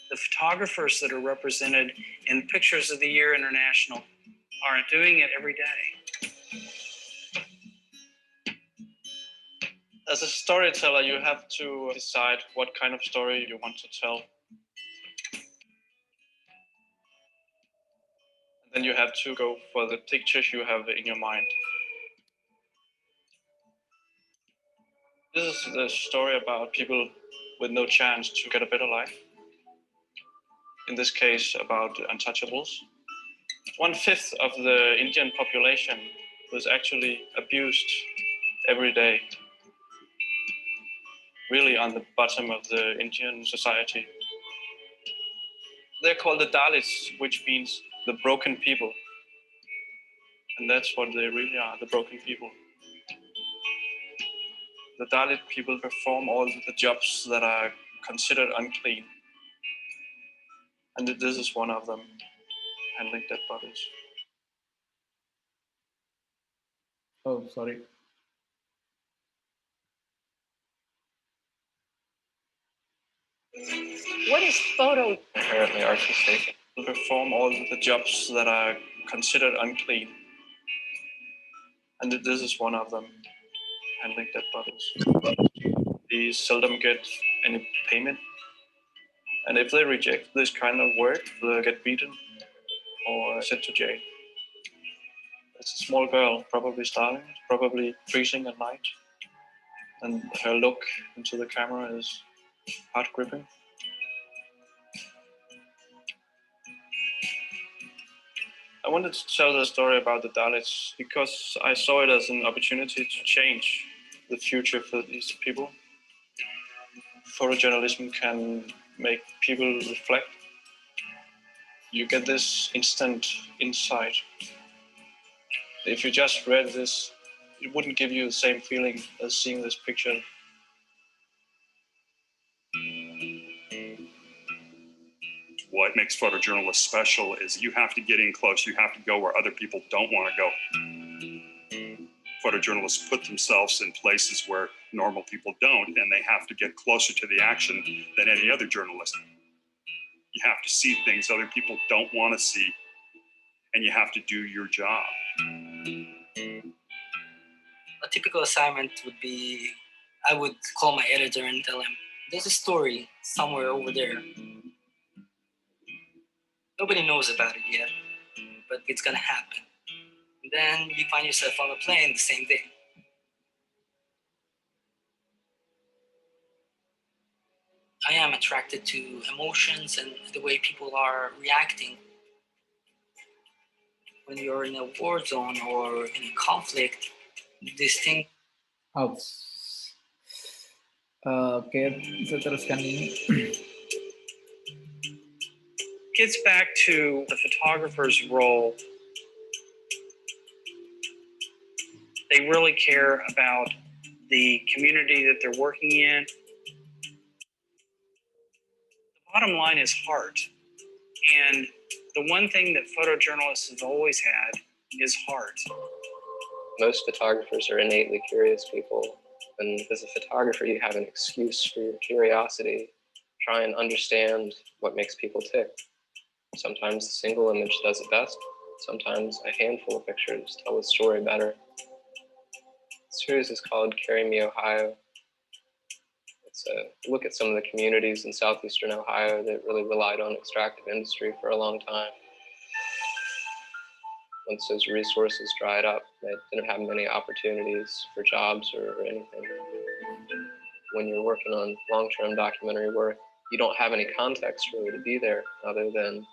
The photographers that are represented in Pictures of the Year International are doing it every day. As a storyteller, you have to decide what kind of story you want to tell. Then you have to go for the pictures you have in your mind. This is the story about people with no chance to get a better life. In this case, about untouchables. 1/5 of the Indian population was actually abused every day. Really on the bottom of the Indian society. They're called the Dalits, which means the broken people. And that's what they really are, the broken people. The Dalit people perform all the jobs that are considered unclean. And this is one of them, handling dead bodies. Oh, sorry. What is photo? Inherently artistic. They perform all the jobs that are considered unclean. And this is one of them, handling dead bodies. They seldom get any payment. And if they reject this kind of work, they'll get beaten or sent to jail. It's a small girl, probably starving, probably freezing at night. And her look into the camera is heart-gripping. I wanted to tell the story about the Dalits because I saw it as an opportunity to change the future for these people. Photojournalism can make people reflect. You get this instant insight. If you just read this, it wouldn't give you the same feeling as seeing this picture. What makes photojournalists special is you have to get in close. You have to go where other people don't want to go. Photojournalists put themselves in places where normal people don't, and they have to get closer to the action than any other journalist. You have to see things other people don't want to see, and you have to do your job. A typical assignment would be, I would call my editor and tell him, there's a story somewhere over there. Nobody knows about it yet, but it's gonna happen. And then you find yourself on a plane the same day. I am attracted to emotions and the way people are reacting. When you're in a war zone or in a conflict, this thing. Oke, bisa teruskan ini. Gets back to the photographer's role. They really care about the community that they're working in. The bottom line is heart. And the one thing that photojournalists have always had is heart. Most photographers are innately curious people. And as a photographer, you have an excuse for your curiosity. Try and understand what makes people tick. Sometimes a single image does it best. Sometimes a handful of pictures tell a story better. The series is called Carry Me, Ohio. It's a look at some of the communities in southeastern Ohio that really relied on extractive industry for a long time. Once those resources dried up, they didn't have many opportunities for jobs or anything. When you're working on long-term documentary work, you don't have any context really to be there other than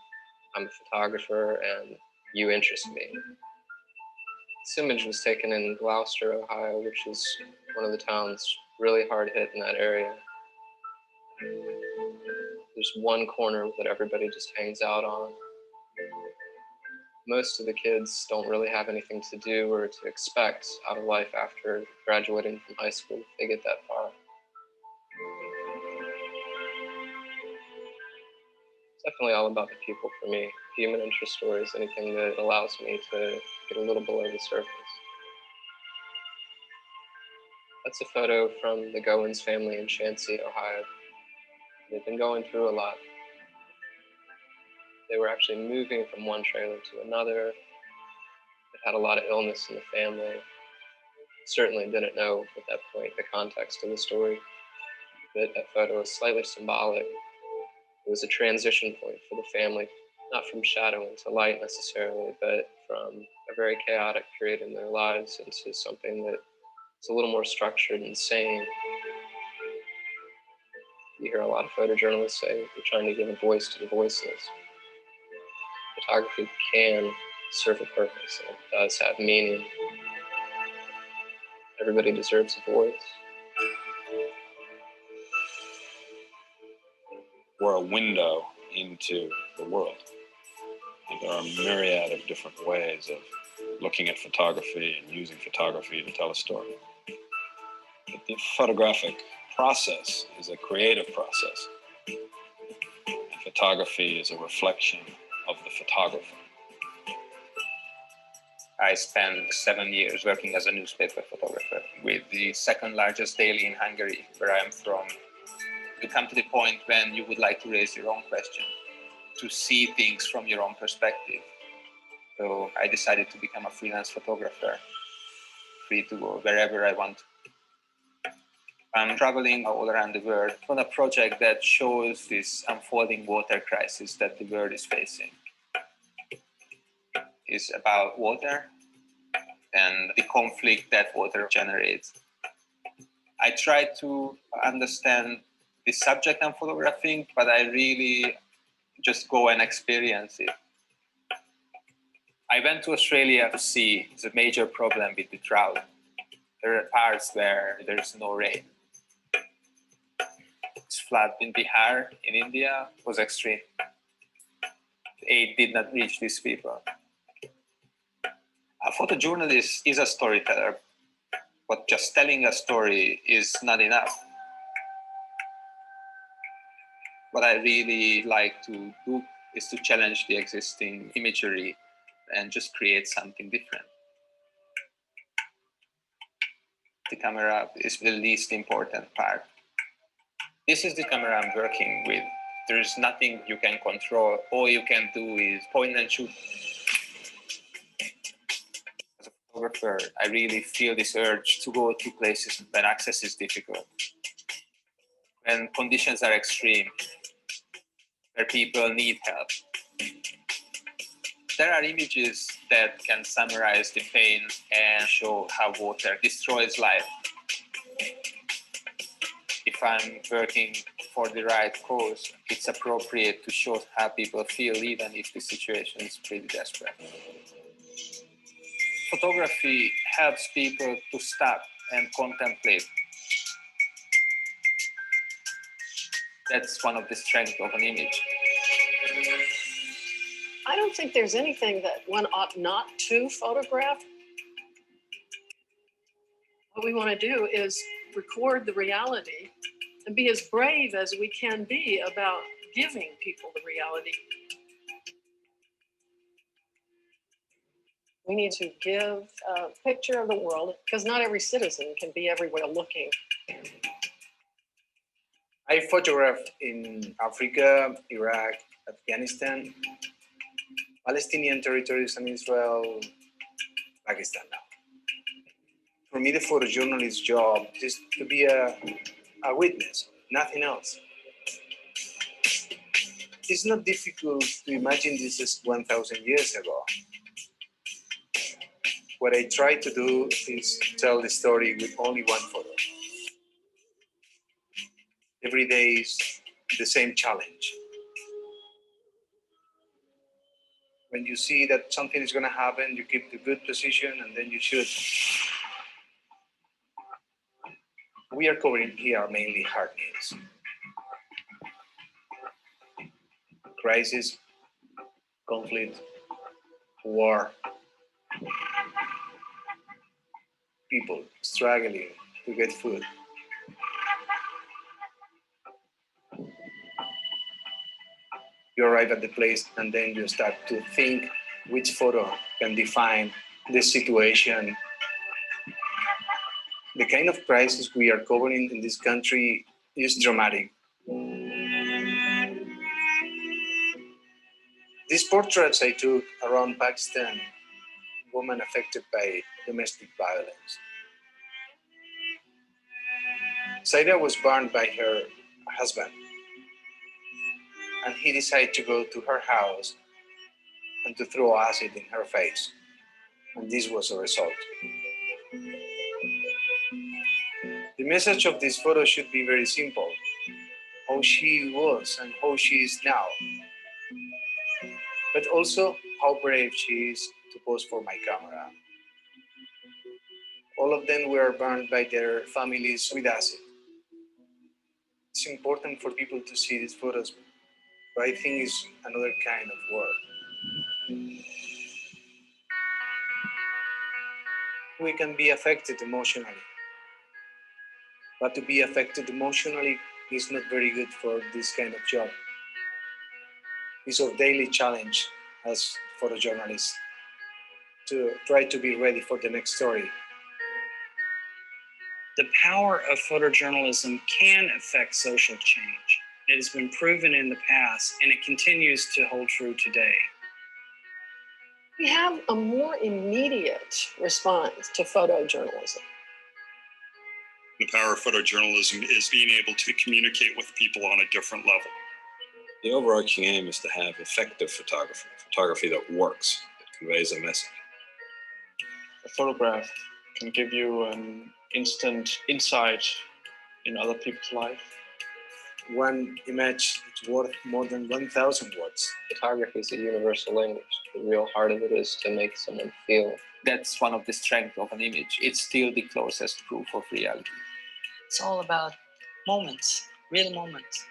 I'm a photographer and you interest me. This image was taken in Gloucester, Ohio, which is one of the towns really hard hit in that area. There's one corner that everybody just hangs out on. Most of the kids don't really have anything to do or to expect out of life after graduating from high school if they get that far. It's definitely all about the people for me. Human interest stories, anything that allows me to get a little below the surface. That's a photo from the Goins family in Chauncey, Ohio. They've been going through a lot. They were actually moving from one trailer to another. They had a lot of illness in the family. Certainly didn't know at that point the context of the story. But that photo is slightly symbolic. It was a transition point for the family, not from shadow into light necessarily, but from a very chaotic period in their lives into something that's a little more structured and sane. You hear a lot of photojournalists say we're trying to give a voice to the voiceless. Photography can serve a purpose, and it does have meaning. Everybody deserves a voice. We're a window into the world. And there are a myriad of different ways of looking at photography and using photography to tell a story. But the photographic process is a creative process. And photography is a reflection of the photographer. I spent 7 years working as a newspaper photographer with the second largest daily in Hungary, where I am from. You come to the point when you would like to raise your own question, to see things from your own perspective. So I decided to become a freelance photographer, free to go wherever I want. I'm traveling all around the world on a project that shows this unfolding water crisis that the world is facing. It's about water and the conflict that water generates. I try to understand the subject I'm photographing, but I really just go and experience it. I went to Australia to see the major problem with the drought. There are parts where there's no rain. This flood in Bihar, in India, was extreme. Aid did not reach these people. A photojournalist is a storyteller, but just telling a story is not enough. What I really like to do is to challenge the existing imagery and just create something different. The camera is the least important part. This is the camera I'm working with. There's nothing you can control. All you can do is point and shoot. As a photographer, I really feel this urge to go to places when access is difficult, when conditions are extreme, where people need help. There are images that can summarize the pain and show how water destroys life. If I'm working for the right cause, it's appropriate to show how people feel, even if the situation is pretty desperate. Photography helps people to stop and contemplate. That's one of the strengths of an image. I don't think there's anything that one ought not to photograph. What we want to do is record the reality and be as brave as we can be about giving people the reality. We need to give a picture of the world, because not every citizen can be everywhere looking. I photographed in Africa, Iraq, Afghanistan, Palestinian territories, and Israel, Pakistan now. For me, the photojournalist's job is to be a witness, nothing else. It's not difficult to imagine this as 1,000 years ago. What I try to do is tell the story with only one photo. Every day is the same challenge. When you see that something is going to happen, you keep the good position and then you shoot. We are covering here mainly hard news. Crisis, conflict, war, people struggling to get food. You arrive at the place and then you start to think which photo can define the situation. The kind of crisis we are covering in this country is dramatic. These portraits I took around Pakistan, women affected by domestic violence. Saida was burned by her husband, and he decided to go to her house and to throw acid in her face. And this was the result. The message of this photo should be very simple. How she was and how she is now. But also how brave she is to pose for my camera. All of them were burned by their families with acid. It's important for people to see these photos, but I think it's another kind of work. We can be affected emotionally, but to be affected emotionally is not very good for this kind of job. It's our daily challenge as photojournalists to try to be ready for the next story. The power of photojournalism can affect social change. It has been proven in the past, and it continues to hold true today. We have a more immediate response to photojournalism. The power of photojournalism is being able to communicate with people on a different level. The overarching aim is to have effective photography, photography that works, that conveys a message. A photograph can give you an instant insight in other people's life. One image is worth more than 1,000 words. Photography is a universal language. The real heart of it is to make someone feel. That's one of the strengths of an image. It's still the closest proof of reality. It's all about moments, real moments.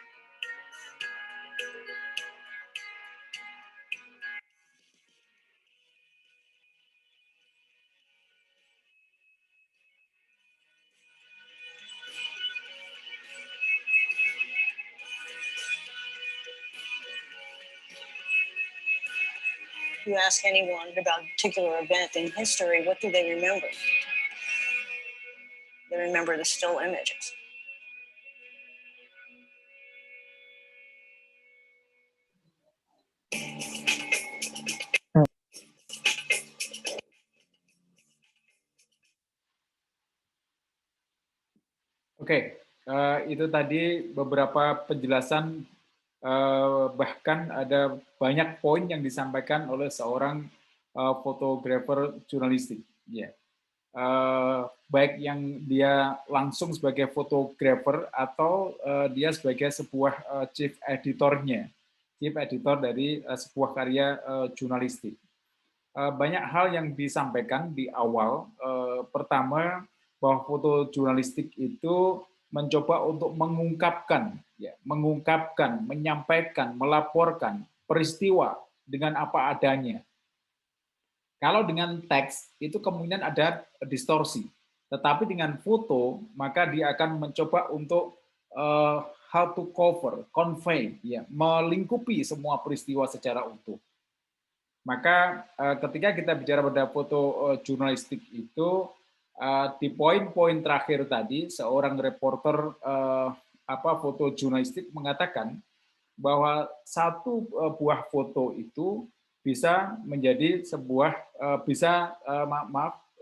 You ask anyone about a particular event in history, what do they remember? They remember the still images. Oke, itu tadi beberapa penjelasan, bahkan ada banyak poin yang disampaikan oleh seorang fotografer jurnalistik. Ya. Baik yang dia langsung sebagai fotografer atau dia sebagai sebuah chief editor dari sebuah karya jurnalistik. Banyak hal yang disampaikan di awal. Pertama, bahwa fotojurnalistik itu mencoba untuk mengungkapkan, menyampaikan, melaporkan peristiwa dengan apa adanya. Kalau dengan teks itu kemungkinan ada distorsi, tetapi dengan foto maka dia akan mencoba untuk how to cover, convey, ya, melingkupi semua peristiwa secara utuh. Maka ketika kita bicara pada foto jurnalistik itu, di poin-poin terakhir tadi, seorang reporter foto jurnalistik mengatakan bahwa satu buah foto itu bisa menjadi sebuah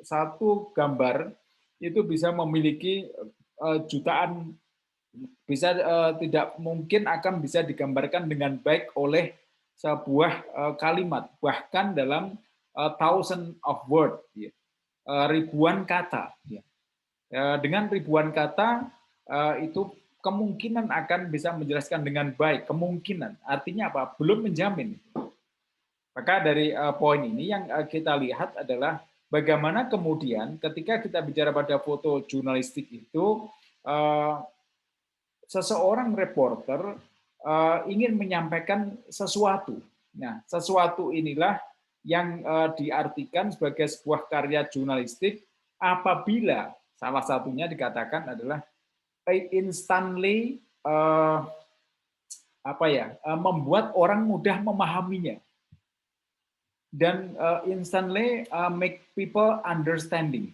satu gambar itu bisa memiliki jutaan, bisa tidak mungkin akan bisa digambarkan dengan baik oleh sebuah kalimat, bahkan dalam thousand of word, ribuan kata. Dengan ribuan kata itu kemungkinan akan bisa menjelaskan dengan baik, kemungkinan. Artinya apa? Belum menjamin. Maka dari poin ini yang kita lihat adalah bagaimana kemudian ketika kita bicara pada foto jurnalistik itu, seseorang reporter ingin menyampaikan sesuatu. Nah, sesuatu inilah yang diartikan sebagai sebuah karya jurnalistik apabila salah satunya dikatakan adalah instantly membuat orang mudah memahaminya dan instantly make people understanding.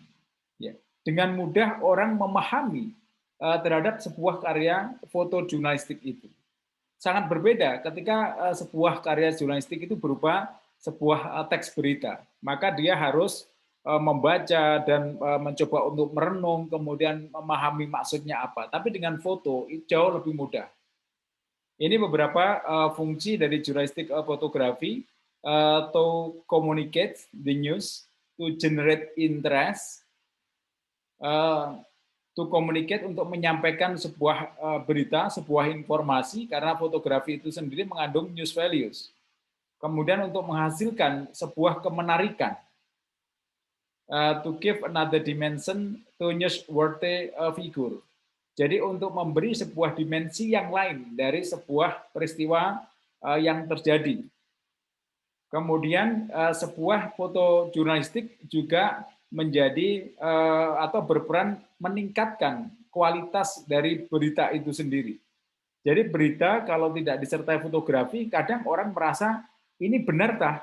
Dengan mudah orang memahami terhadap sebuah karya foto jurnalistik itu. Sangat berbeda ketika sebuah karya jurnalistik itu berupa sebuah teks berita. Maka dia harus membaca dan mencoba untuk merenung, kemudian memahami maksudnya apa. Tapi dengan foto itu jauh lebih mudah. Ini beberapa fungsi dari jurnalistik fotografi, to communicate the news, to generate interest, to communicate untuk menyampaikan sebuah berita, sebuah informasi, karena fotografi itu sendiri mengandung news values. Kemudian untuk menghasilkan sebuah kemenarikan, to give another dimension to newsworthy figure. Jadi untuk memberi sebuah dimensi yang lain dari sebuah peristiwa yang terjadi. Kemudian sebuah foto jurnalistik juga menjadi atau berperan meningkatkan kualitas dari berita itu sendiri. Jadi berita kalau tidak disertai fotografi, kadang orang merasa ini benar tah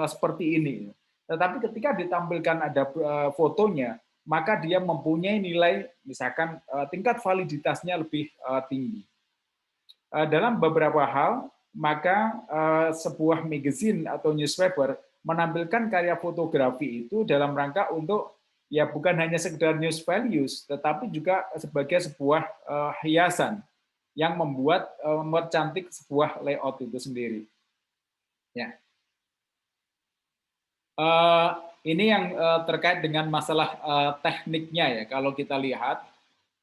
seperti ini. Tetapi ketika ditampilkan ada fotonya, maka dia mempunyai nilai, misalkan tingkat validitasnya lebih tinggi. Dalam beberapa hal, maka sebuah magazine atau newspaper menampilkan karya fotografi itu dalam rangka untuk ya bukan hanya sekedar news values, tetapi juga sebagai sebuah hiasan yang membuat cantik sebuah layout itu sendiri. Ya. Ini yang terkait dengan masalah tekniknya ya. Kalau kita lihat,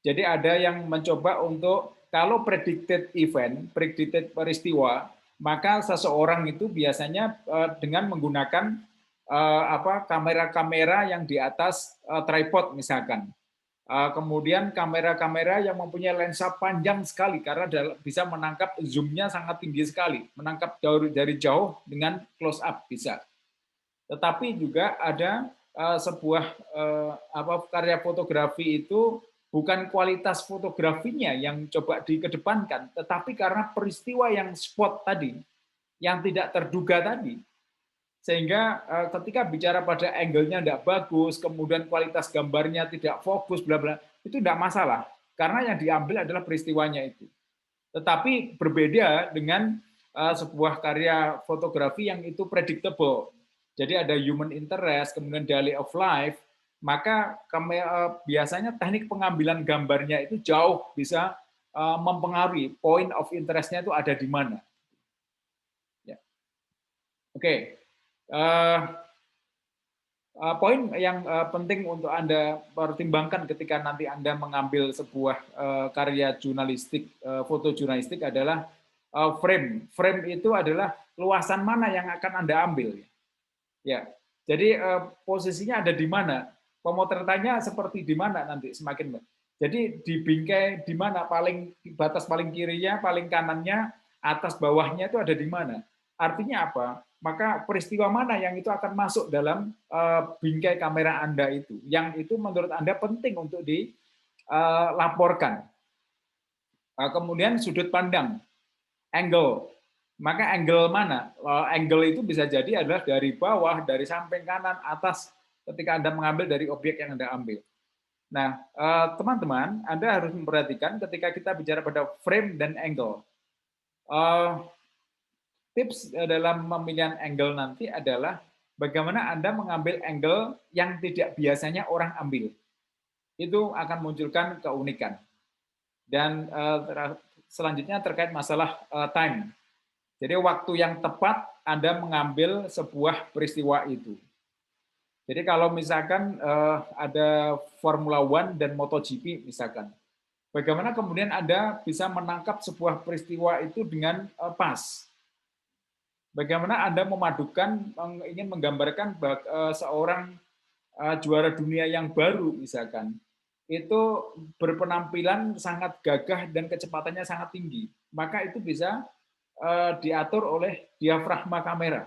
jadi ada yang mencoba untuk kalau predicted event, predicted peristiwa, maka seseorang itu biasanya dengan menggunakan kamera-kamera yang di atas tripod misalkan. Kemudian kamera-kamera yang mempunyai lensa panjang sekali karena bisa menangkap zoom-nya sangat tinggi sekali, menangkap dari jauh dengan close up bisa. Tetapi juga ada sebuah karya fotografi itu bukan kualitas fotografinya yang coba dikedepankan, tetapi karena peristiwa yang spot tadi, yang tidak terduga tadi. Sehingga ketika bicara pada angle-nya tidak bagus, kemudian kualitas gambarnya tidak fokus, bla bla, itu tidak masalah. Karena yang diambil adalah peristiwanya itu. Tetapi berbeda dengan sebuah karya fotografi yang itu predictable. Jadi ada human interest, kemudian daily of life, maka biasanya teknik pengambilan gambarnya itu jauh bisa mempengaruhi point of interest-nya itu ada di mana. Ya. Oke. Poin yang penting untuk Anda pertimbangkan ketika nanti Anda mengambil sebuah karya jurnalistik, foto jurnalistik adalah frame. Frame itu adalah luasan mana yang akan Anda ambil. Ya. Jadi posisinya ada di mana? Pemotretannya seperti di mana nanti semakin. Jadi di bingkai di mana batas paling kirinya, paling kanannya, atas bawahnya itu ada di mana? Artinya apa? Maka peristiwa mana yang itu akan masuk dalam bingkai kamera Anda itu, yang itu menurut Anda penting untuk dilaporkan. Kemudian sudut pandang, angle. Maka angle mana? Angle itu bisa jadi adalah dari bawah, dari samping kanan, atas, ketika Anda mengambil dari objek yang Anda ambil. Nah, teman-teman, Anda harus memperhatikan ketika kita bicara pada frame dan angle. Tips dalam pemilihan angle nanti adalah bagaimana Anda mengambil angle yang tidak biasanya orang ambil. Itu akan munculkan keunikan. Dan selanjutnya terkait masalah time. Jadi waktu yang tepat Anda mengambil sebuah peristiwa itu. Jadi kalau misalkan ada Formula One dan MotoGP misalkan, bagaimana kemudian Anda bisa menangkap sebuah peristiwa itu dengan pas? Bagaimana Anda memadukan, ingin menggambarkan seorang juara dunia yang baru misalkan, itu berpenampilan sangat gagah dan kecepatannya sangat tinggi, maka itu bisa diatur oleh diafragma kamera,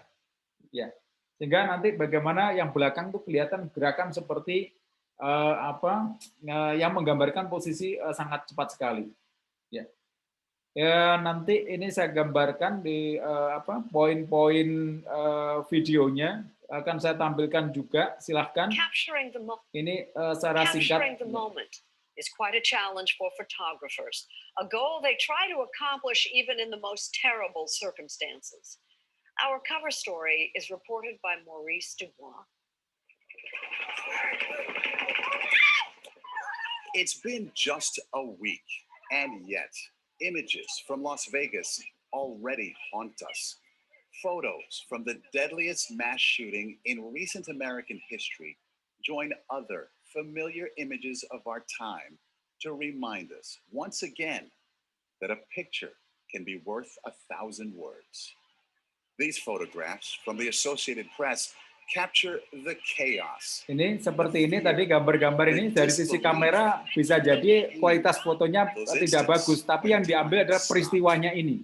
ya, sehingga nanti bagaimana yang belakang itu kelihatan gerakan seperti yang menggambarkan posisi sangat cepat sekali, ya. Ya, nanti ini saya gambarkan di poin-poin videonya akan saya tampilkan juga. Silahkan. Ini secara singkat. Is quite a challenge for photographers, a goal they try to accomplish even in the most terrible circumstances. Our cover story is reported by Maurice Dubois. It's been just a week, and yet images from Las Vegas already haunt us. Photos from the deadliest mass shooting in recent American history join other familiar images of our time to remind us once again that a picture can be worth 1,000 words. These photographs from the Associated Press capture the chaos. Ini seperti ini tadi gambar-gambar ini dari sisi kamera bisa jadi kualitas fotonya tidak bagus, tapi yang diambil adalah peristiwanya ini.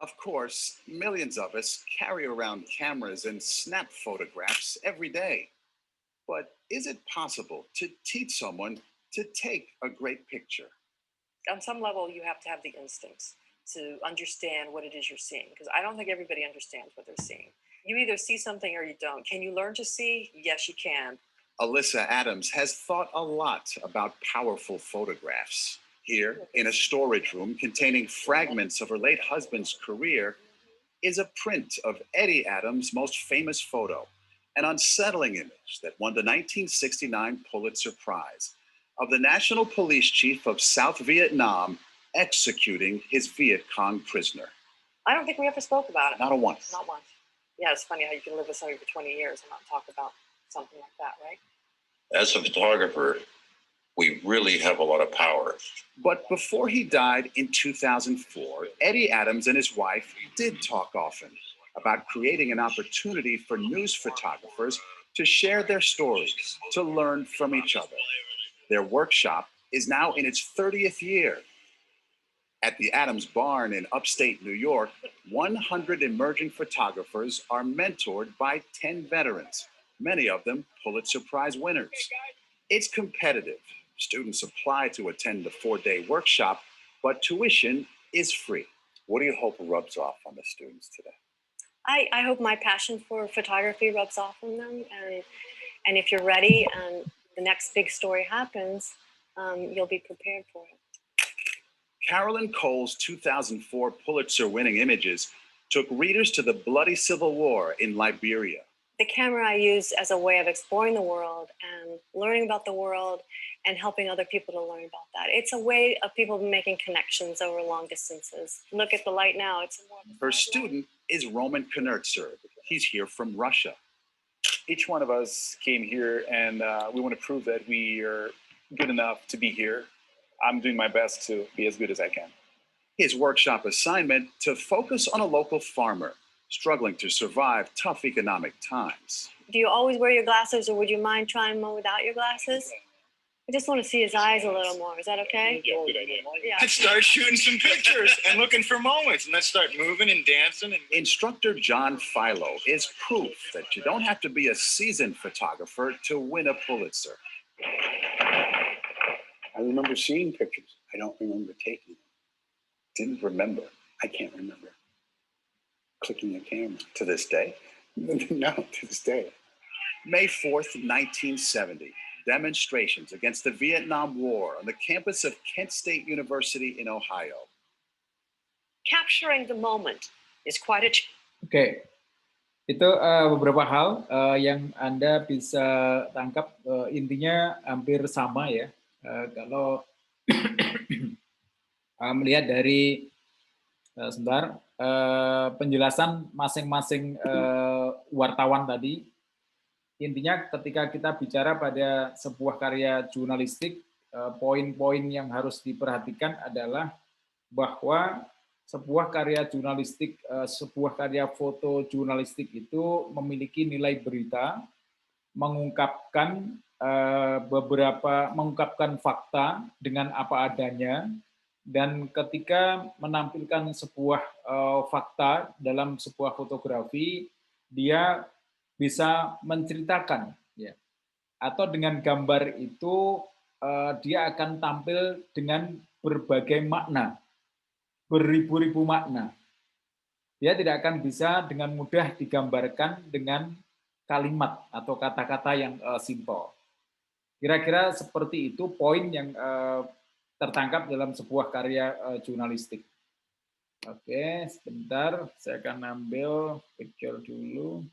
Of course, millions of us carry around cameras and snap photographs every day. But is it possible to teach someone to take a great picture? On some level, you have to have the instincts to understand what it is you're seeing, because I don't think everybody understands what they're seeing. You either see something or you don't. Can you learn to see? Yes, you can. Alyssa Adams has thought a lot about powerful photographs. Here, in a storage room containing fragments of her late husband's career, is a print of Eddie Adams' most famous photo, an unsettling image that won the 1969 Pulitzer Prize of the National Police Chief of South Vietnam executing his Viet Cong prisoner. I don't think we ever spoke about it. Not a once. Not once. Yeah, it's funny how you can live with somebody for 20 years and not talk about something like that, right? As a photographer, we really have a lot of power. But before he died in 2004, Eddie Adams and his wife did talk often about creating an opportunity for news photographers to share their stories, to learn from each other. Their workshop is now in its 30th year. At the Adams Barn in upstate New York, 100 emerging photographers are mentored by 10 veterans, many of them Pulitzer Prize winners. It's competitive. Students apply to attend the 4-day workshop, but tuition is free. What do you hope rubs off on the students today? I hope my passion for photography rubs off on them, and if you're ready and the next big story happens, you'll be prepared for it. Carolyn Cole's 2004 Pulitzer-winning images took readers to the bloody Civil War in Liberia. The camera I use as a way of exploring the world and learning about the world and helping other people to learn about that. It's a way of people making connections over long distances. Look at the light now. It's more. Her student is Roman Knertzer. He's here from Russia. Each one of us came here and we want to prove that we are good enough to be here. I'm doing my best to be as good as I can. His workshop assignment to focus on a local farmer struggling to survive tough economic times. Do you always wear your glasses, or would you mind trying one without your glasses? I just want to see his eyes a little more. Is that okay? Yeah, good idea. Yeah. Let's start shooting some pictures and looking for moments, and let's start moving and dancing. And Instructor John Philo is proof that you don't have to be a seasoned photographer to win a Pulitzer. I remember seeing pictures. I don't remember taking them. Didn't remember. I can't remember clicking a camera. To this day? No, to this day. May 4th, 1970. Demonstrations against the Vietnam War on the campus of Kent State University in Ohio. Capturing the moment is quite a Oke, itu beberapa hal yang Anda bisa tangkap, intinya hampir sama ya. Kalau melihat dari penjelasan masing-masing wartawan tadi, intinya ketika kita bicara pada sebuah karya jurnalistik, poin-poin yang harus diperhatikan adalah bahwa sebuah karya jurnalistik, sebuah karya foto jurnalistik itu memiliki nilai berita, mengungkapkan mengungkapkan fakta dengan apa adanya, dan ketika menampilkan sebuah fakta dalam sebuah fotografi, dia bisa menceritakan, ya, atau dengan gambar itu dia akan tampil dengan berbagai makna, beribu-ribu makna. Dia tidak akan bisa dengan mudah digambarkan dengan kalimat atau kata-kata yang simpel. Kira-kira seperti itu poin yang tertangkap dalam sebuah karya jurnalistik. Oke, sebentar, saya akan ambil picture dulu.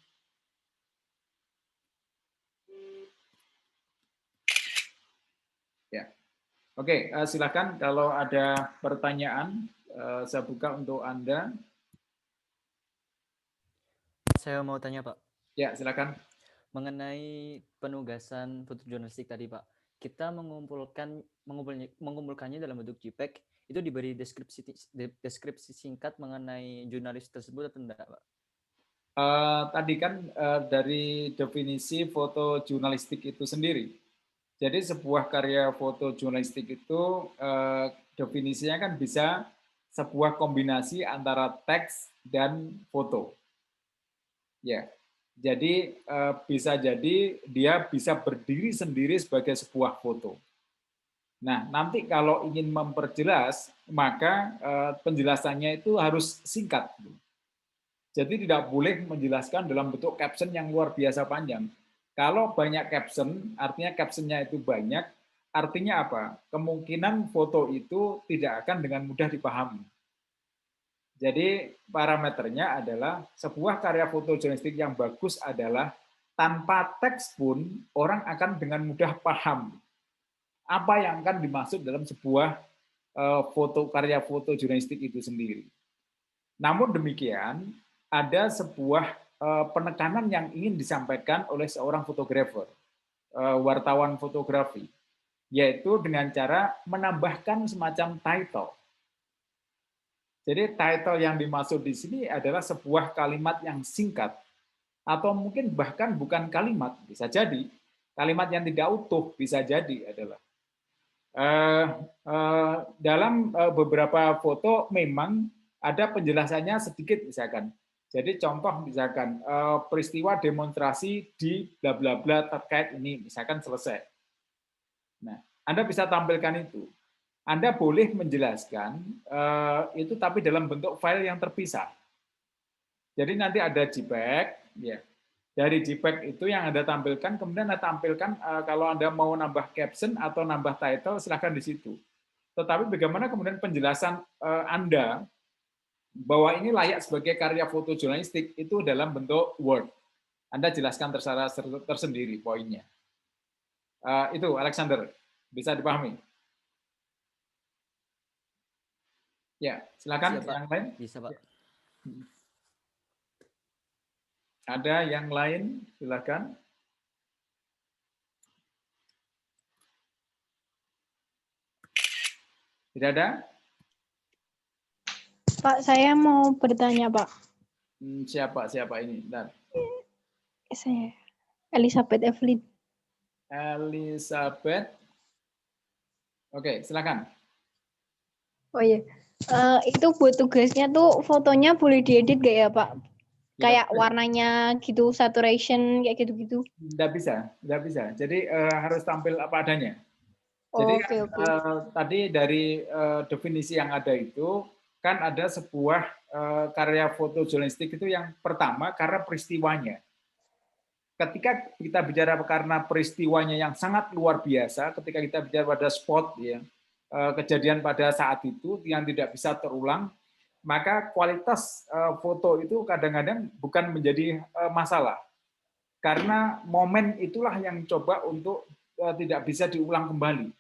Ya, oke, silakan kalau ada pertanyaan, saya buka untuk Anda. Saya mau tanya, Pak. Ya, silakan. Mengenai penugasan fotojurnalistik tadi, Pak, kita mengumpulkannya dalam bentuk JPEG, itu diberi deskripsi singkat mengenai jurnalis tersebut atau tidak, Pak? Tadi kan dari definisi fotojurnalistik itu sendiri. Jadi sebuah karya foto jurnalistik itu definisinya kan bisa sebuah kombinasi antara teks dan foto. Ya, jadi bisa jadi dia bisa berdiri sendiri sebagai sebuah foto. Nah, nanti kalau ingin memperjelas, maka penjelasannya itu harus singkat. Jadi tidak boleh menjelaskan dalam bentuk caption yang luar biasa panjang. Kalau banyak caption, artinya captionnya itu banyak, artinya apa? Kemungkinan foto itu tidak akan dengan mudah dipahami. Jadi parameternya adalah sebuah karya foto jurnalistik yang bagus adalah tanpa teks pun orang akan dengan mudah paham apa yang akan dimaksud dalam sebuah karya foto jurnalistik itu sendiri. Namun demikian, ada sebuah penekanan yang ingin disampaikan oleh seorang fotografer, wartawan fotografi, yaitu dengan cara menambahkan semacam title. Jadi title yang dimaksud di sini adalah sebuah kalimat yang singkat, atau mungkin bahkan bukan kalimat, bisa jadi kalimat yang tidak utuh, bisa jadi adalah dalam beberapa foto memang ada penjelasannya sedikit, misalkan. Jadi contoh misalkan peristiwa demonstrasi di bla bla bla terkait ini, misalkan selesai. Nah, Anda bisa tampilkan itu. Anda boleh menjelaskan itu tapi dalam bentuk file yang terpisah. Jadi nanti ada JPEG, ya. Dari JPEG itu yang Anda tampilkan, kemudian Anda tampilkan kalau Anda mau nambah caption atau nambah title, silakan di situ. Tetapi bagaimana kemudian penjelasan Anda bahwa ini layak sebagai karya foto jurnalistik itu dalam bentuk Word. Anda jelaskan tersendiri poinnya. Itu Alexander, bisa dipahami? Ya, silakan. Siap, yang lain. Bisa, Pak. Ada yang lain? Silakan. Tidak ada? Pak, saya mau bertanya, Pak. Siapa ini? Bentar. Saya Elizabeth Evelyn. Elizabeth Oke, silakan. Oh iya, itu buat tugasnya tuh fotonya boleh diedit gak ya Pak? Kayak warnanya gitu, saturation kayak gitu-gitu. Nggak bisa. Jadi harus tampil apa adanya. Jadi Oke. tadi dari definisi yang ada itu kan ada sebuah karya foto jurnalistik itu yang pertama karena peristiwanya. Ketika kita bicara karena peristiwanya yang sangat luar biasa, ketika kita bicara pada spot ya, kejadian pada saat itu yang tidak bisa terulang, maka kualitas foto itu kadang-kadang bukan menjadi masalah. Karena momen itulah yang coba untuk tidak bisa diulang kembali.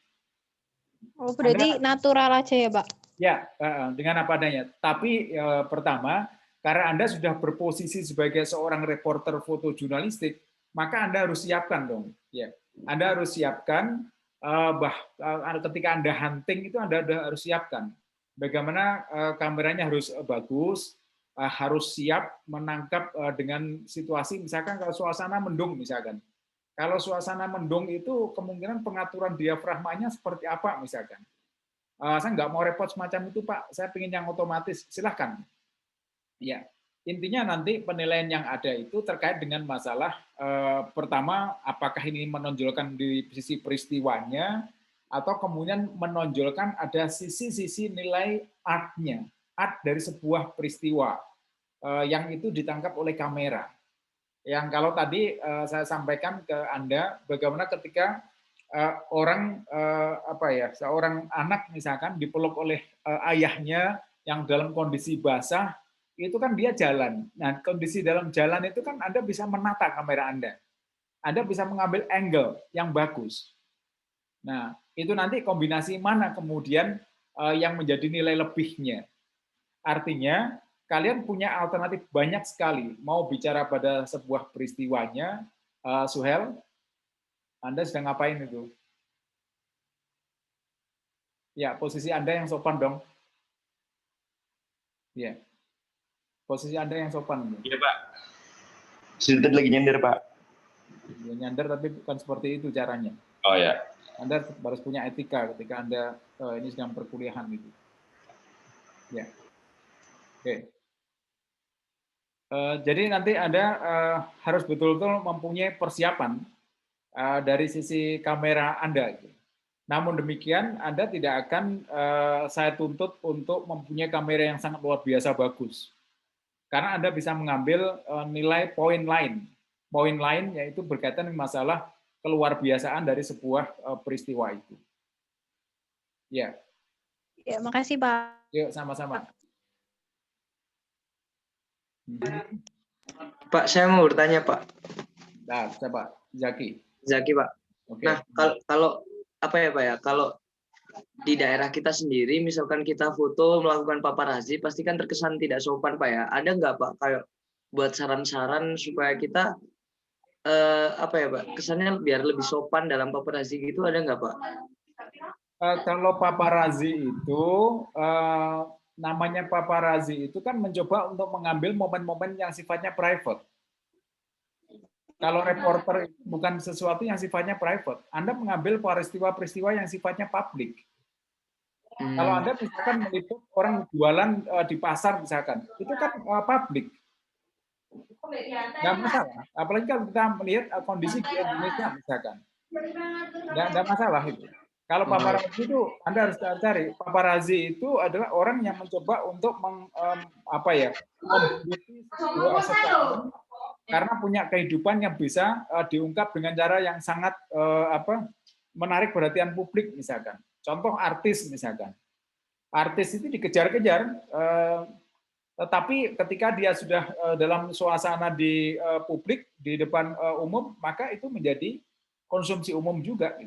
Oh, berarti natural aja ya, Pak? Ya, dengan apa adanya. Tapi pertama, karena Anda sudah berposisi sebagai seorang reporter foto jurnalistik, maka Anda harus siapkan dong. Ya, Anda harus siapkan ketika Anda hunting itu Anda harus siapkan bagaimana kameranya harus bagus, harus siap menangkap dengan situasi, misalkan kalau suasana mendung misalkan. Kalau suasana mendung itu kemungkinan pengaturan diafragmanya seperti apa misalkan. Saya nggak mau repot semacam itu Pak, saya ingin yang otomatis, silahkan. Ya, intinya nanti penilaian yang ada itu terkait dengan masalah pertama, apakah ini menonjolkan di sisi peristiwanya, atau kemudian menonjolkan ada sisi-sisi nilai art-nya, art dari sebuah peristiwa yang itu ditangkap oleh kamera. Yang kalau tadi saya sampaikan ke Anda, bagaimana ketika seorang anak misalkan dipeluk oleh ayahnya yang dalam kondisi basah, itu kan dia jalan. Nah, kondisi dalam jalan itu kan Anda bisa menata kamera Anda. Anda bisa mengambil angle yang bagus. Nah, itu nanti kombinasi mana kemudian yang menjadi nilai lebihnya. Artinya, kalian punya alternatif banyak sekali. Mau bicara pada sebuah peristiwanya, Suhel, Anda sedang ngapain itu? Ya, posisi Anda yang sopan dong. Ya, posisi Anda yang sopan. Iya, Pak. Sudah lagi nyender, Pak. Ya, nyender tapi bukan seperti itu caranya. Oh ya. Anda harus punya etika ketika Anda ini sedang perkuliahan gitu. Ya. Oke. Jadi nanti Anda harus betul-betul mempunyai persiapan dari sisi kamera Anda. Namun demikian, Anda tidak akan saya tuntut untuk mempunyai kamera yang sangat luar biasa bagus. Karena Anda bisa mengambil nilai poin lain. Poin lain yaitu berkaitan dengan masalah keluar biasaan dari sebuah peristiwa itu. Ya. Ya, makasih Pak. Yuk, sama-sama. Pak, saya mau bertanya, Pak. Nah, siapa? Zaki, Pak. Okay. Nah, kalau apa ya, Pak ya? Kalau di daerah kita sendiri, misalkan kita foto melakukan paparazi, pasti kan terkesan tidak sopan, Pak ya. Ada nggak, Pak, kayak buat saran-saran supaya kita apa ya, Pak? Kesannya biar lebih sopan dalam paparazi gitu, ada nggak, Pak? Kalau paparazi itu namanya paparazi itu kan mencoba untuk mengambil momen-momen yang sifatnya private. Kalau reporter itu bukan sesuatu yang sifatnya private. Anda mengambil peristiwa-peristiwa yang sifatnya publik. Kalau Anda misalkan meliput orang jualan di pasar misalkan, itu kan publik. Nggak masalah. Apalagi kalau kita melihat kondisi di Indonesia misalkan. Nggak masalah itu. Kalau paparazi itu Anda harus cari. Paparazi itu adalah orang yang mencoba untuk membunuh sesuatu karena punya kehidupan yang bisa diungkap dengan cara yang sangat menarik perhatian publik misalkan. Contoh artis misalkan. Artis itu dikejar-kejar, tetapi ketika dia sudah dalam suasana di publik, di depan umum, maka itu menjadi konsumsi umum juga.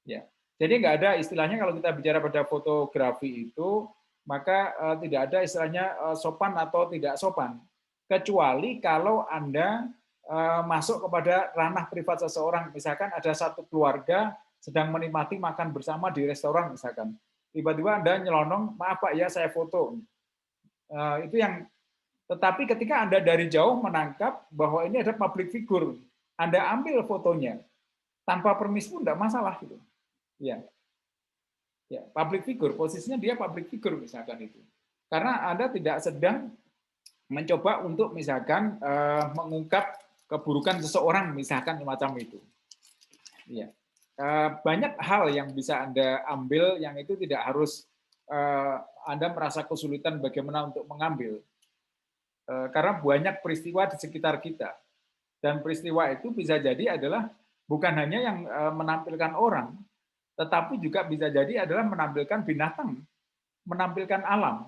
Ya, jadi nggak ada istilahnya kalau kita bicara pada fotografi itu, maka tidak ada istilahnya sopan atau tidak sopan. Kecuali kalau Anda masuk kepada ranah privat seseorang, misalkan ada satu keluarga sedang menikmati makan bersama di restoran misalkan, tiba-tiba Anda nyelonong, maaf Pak ya saya foto. Itu yang, tetapi ketika Anda dari jauh menangkap bahwa ini ada public figure, Anda ambil fotonya tanpa permisi pun tidak masalah gitu. Ya, Ya, public figure, posisinya dia public figure misalkan itu. Karena Anda tidak sedang mencoba untuk misalkan mengungkap keburukan seseorang misalkan semacam itu. Ya. Banyak hal yang bisa Anda ambil yang itu tidak harus Anda merasa kesulitan bagaimana untuk mengambil. Karena banyak peristiwa di sekitar kita. Dan peristiwa itu bisa jadi adalah bukan hanya yang menampilkan orang, tetapi juga bisa jadi adalah menampilkan binatang, menampilkan alam.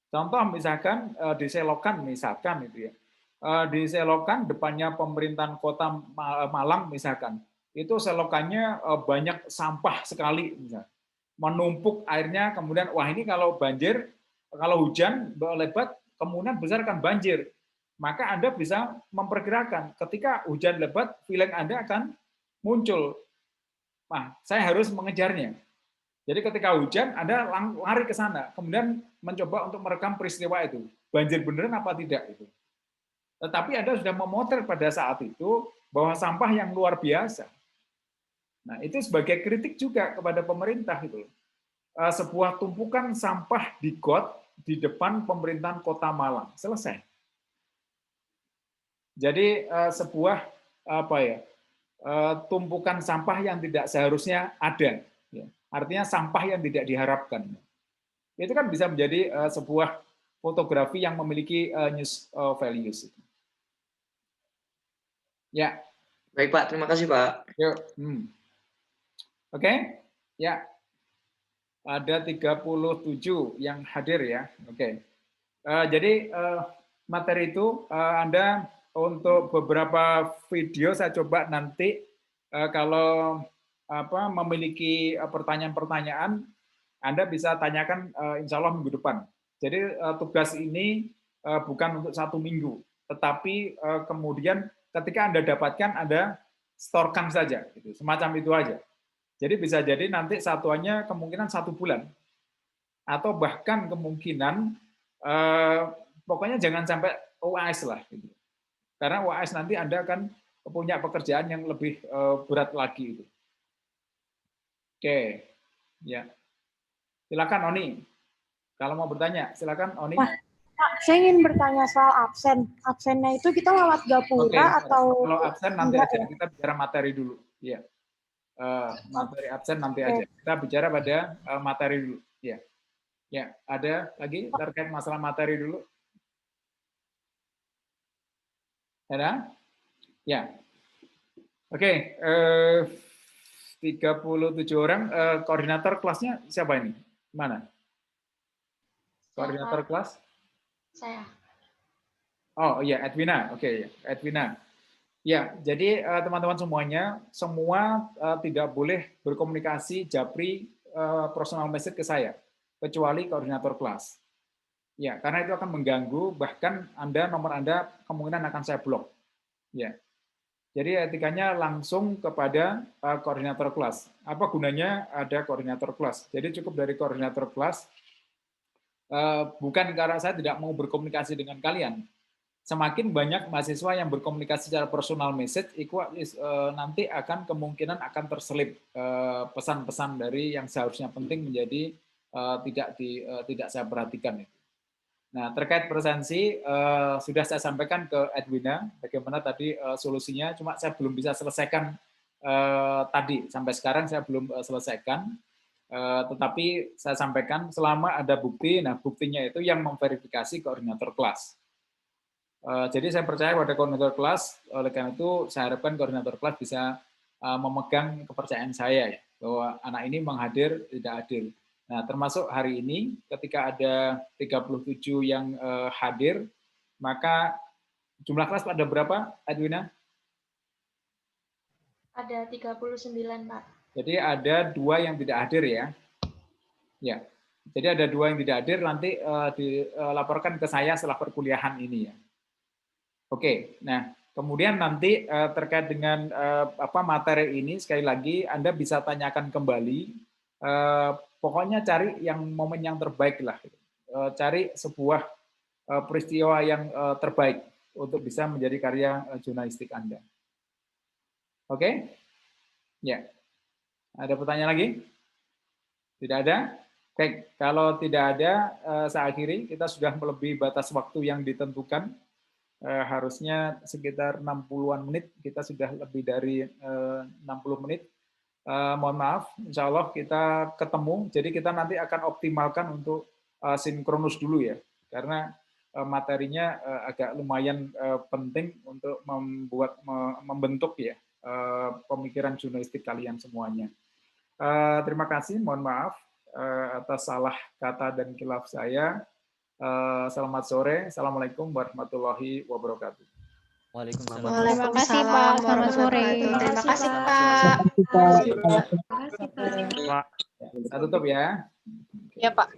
Contoh misalkan di Selokan misalkan itu ya. Di Selokan depannya pemerintahan kota Malang misalkan. Itu selokannya banyak sampah sekali misalkan. Menumpuk airnya, kemudian wah ini kalau banjir, kalau hujan lebat kemungkinan besar akan banjir. Maka Anda bisa memperkirakan ketika hujan lebat feeling Anda akan muncul. Nah, saya harus mengejarnya. Jadi ketika hujan, Anda lari ke sana, kemudian mencoba untuk merekam peristiwa itu. Banjir beneran apa tidak itu. Tetapi Anda sudah memotret pada saat itu bahwa sampah yang luar biasa. Nah, itu sebagai kritik juga kepada pemerintah itu. Sebuah tumpukan sampah di got di depan pemerintahan Kota Malang. Selesai. Jadi sebuah tumpukan sampah yang tidak seharusnya ada. Ya. Artinya sampah yang tidak diharapkan. Itu kan bisa menjadi sebuah fotografi yang memiliki news values. Ya. Baik Pak, terima kasih Pak. Yuk. Oke. Ya. Ada 37 yang hadir ya. Oke. Jadi materi itu Anda untuk beberapa video saya coba nanti kalau memiliki pertanyaan-pertanyaan Anda bisa tanyakan insya Allah minggu depan. Jadi tugas ini bukan untuk 1 minggu, tetapi kemudian ketika Anda dapatkan Anda storekan saja, gitu. Semacam itu aja. Jadi bisa jadi nanti satuannya kemungkinan 1 bulan atau bahkan kemungkinan pokoknya jangan sampai UAS lah. Gitu. Karena UAS nanti Anda akan punya pekerjaan yang lebih berat lagi itu. Oke, ya. Silakan Oni. Kalau mau bertanya, silakan Oni. Pak, saya ingin bertanya soal absen. Absennya itu kita lewat Gapura atau? Kalau absen nanti aja. Kita bicara materi dulu. Ya. Materi absen nanti aja. Kita bicara pada materi dulu. Ya. Ya. Ada lagi terkait masalah materi dulu? Ada? Ya. Oke, 37 orang. Koordinator kelasnya siapa ini? Mana? Koordinator kelas? Saya. Oh iya, Edwina. Oke, Edwina. Ya, jadi teman-teman semuanya, semua tidak boleh berkomunikasi japri personal message ke saya, kecuali koordinator kelas. Ya, karena itu akan mengganggu, bahkan nomor Anda kemungkinan akan saya blok. Ya. Jadi etikanya langsung kepada koordinator kelas. Apa gunanya ada koordinator kelas? Jadi cukup dari koordinator kelas, bukan karena saya tidak mau berkomunikasi dengan kalian. Semakin banyak mahasiswa yang berkomunikasi secara personal message, nanti akan kemungkinan akan terselip pesan-pesan dari yang seharusnya penting menjadi tidak saya perhatikan. Nah, terkait presensi, sudah saya sampaikan ke Edwina, bagaimana tadi solusinya, cuma saya belum bisa selesaikan tadi, sampai sekarang saya belum selesaikan, tetapi saya sampaikan selama ada bukti, nah buktinya itu yang memverifikasi koordinator kelas. Jadi saya percaya pada koordinator kelas, oleh karena itu saya harapkan koordinator kelas bisa memegang kepercayaan saya, ya, bahwa anak ini menghadir, tidak hadir. Nah, termasuk hari ini, ketika ada 37 yang hadir, maka jumlah kelas ada berapa, Edwina? Ada 39, Pak. Jadi ada 2 yang tidak hadir ya. Ya. Jadi ada 2 yang tidak hadir, nanti dilaporkan ke saya setelah perkuliahan ini ya. Oke, nah kemudian nanti terkait dengan materi ini, sekali lagi Anda bisa tanyakan kembali, pokoknya cari yang momen yang terbaik lah, cari sebuah peristiwa yang terbaik untuk bisa menjadi karya jurnalistik Anda. Oke? Ya. Ada pertanyaan lagi? Tidak ada? Baik, kalau tidak ada, saya akhiri. Kita sudah melebihi batas waktu yang ditentukan. Harusnya sekitar 60-an menit. Kita sudah lebih dari 60 menit. Mohon maaf, insya Allah kita ketemu. Jadi kita nanti akan optimalkan untuk sinkronus dulu ya. Karena materinya agak lumayan penting untuk membentuk ya pemikiran jurnalistik kalian semuanya. Terima kasih, mohon maaf atas salah kata dan khilaf saya. Selamat sore, Assalamualaikum warahmatullahi wabarakatuh. Waalaikumsalam. Terima kasih Pak, selamat sore. Terima kasih Pak. Saya tutup ya. Ya Pak.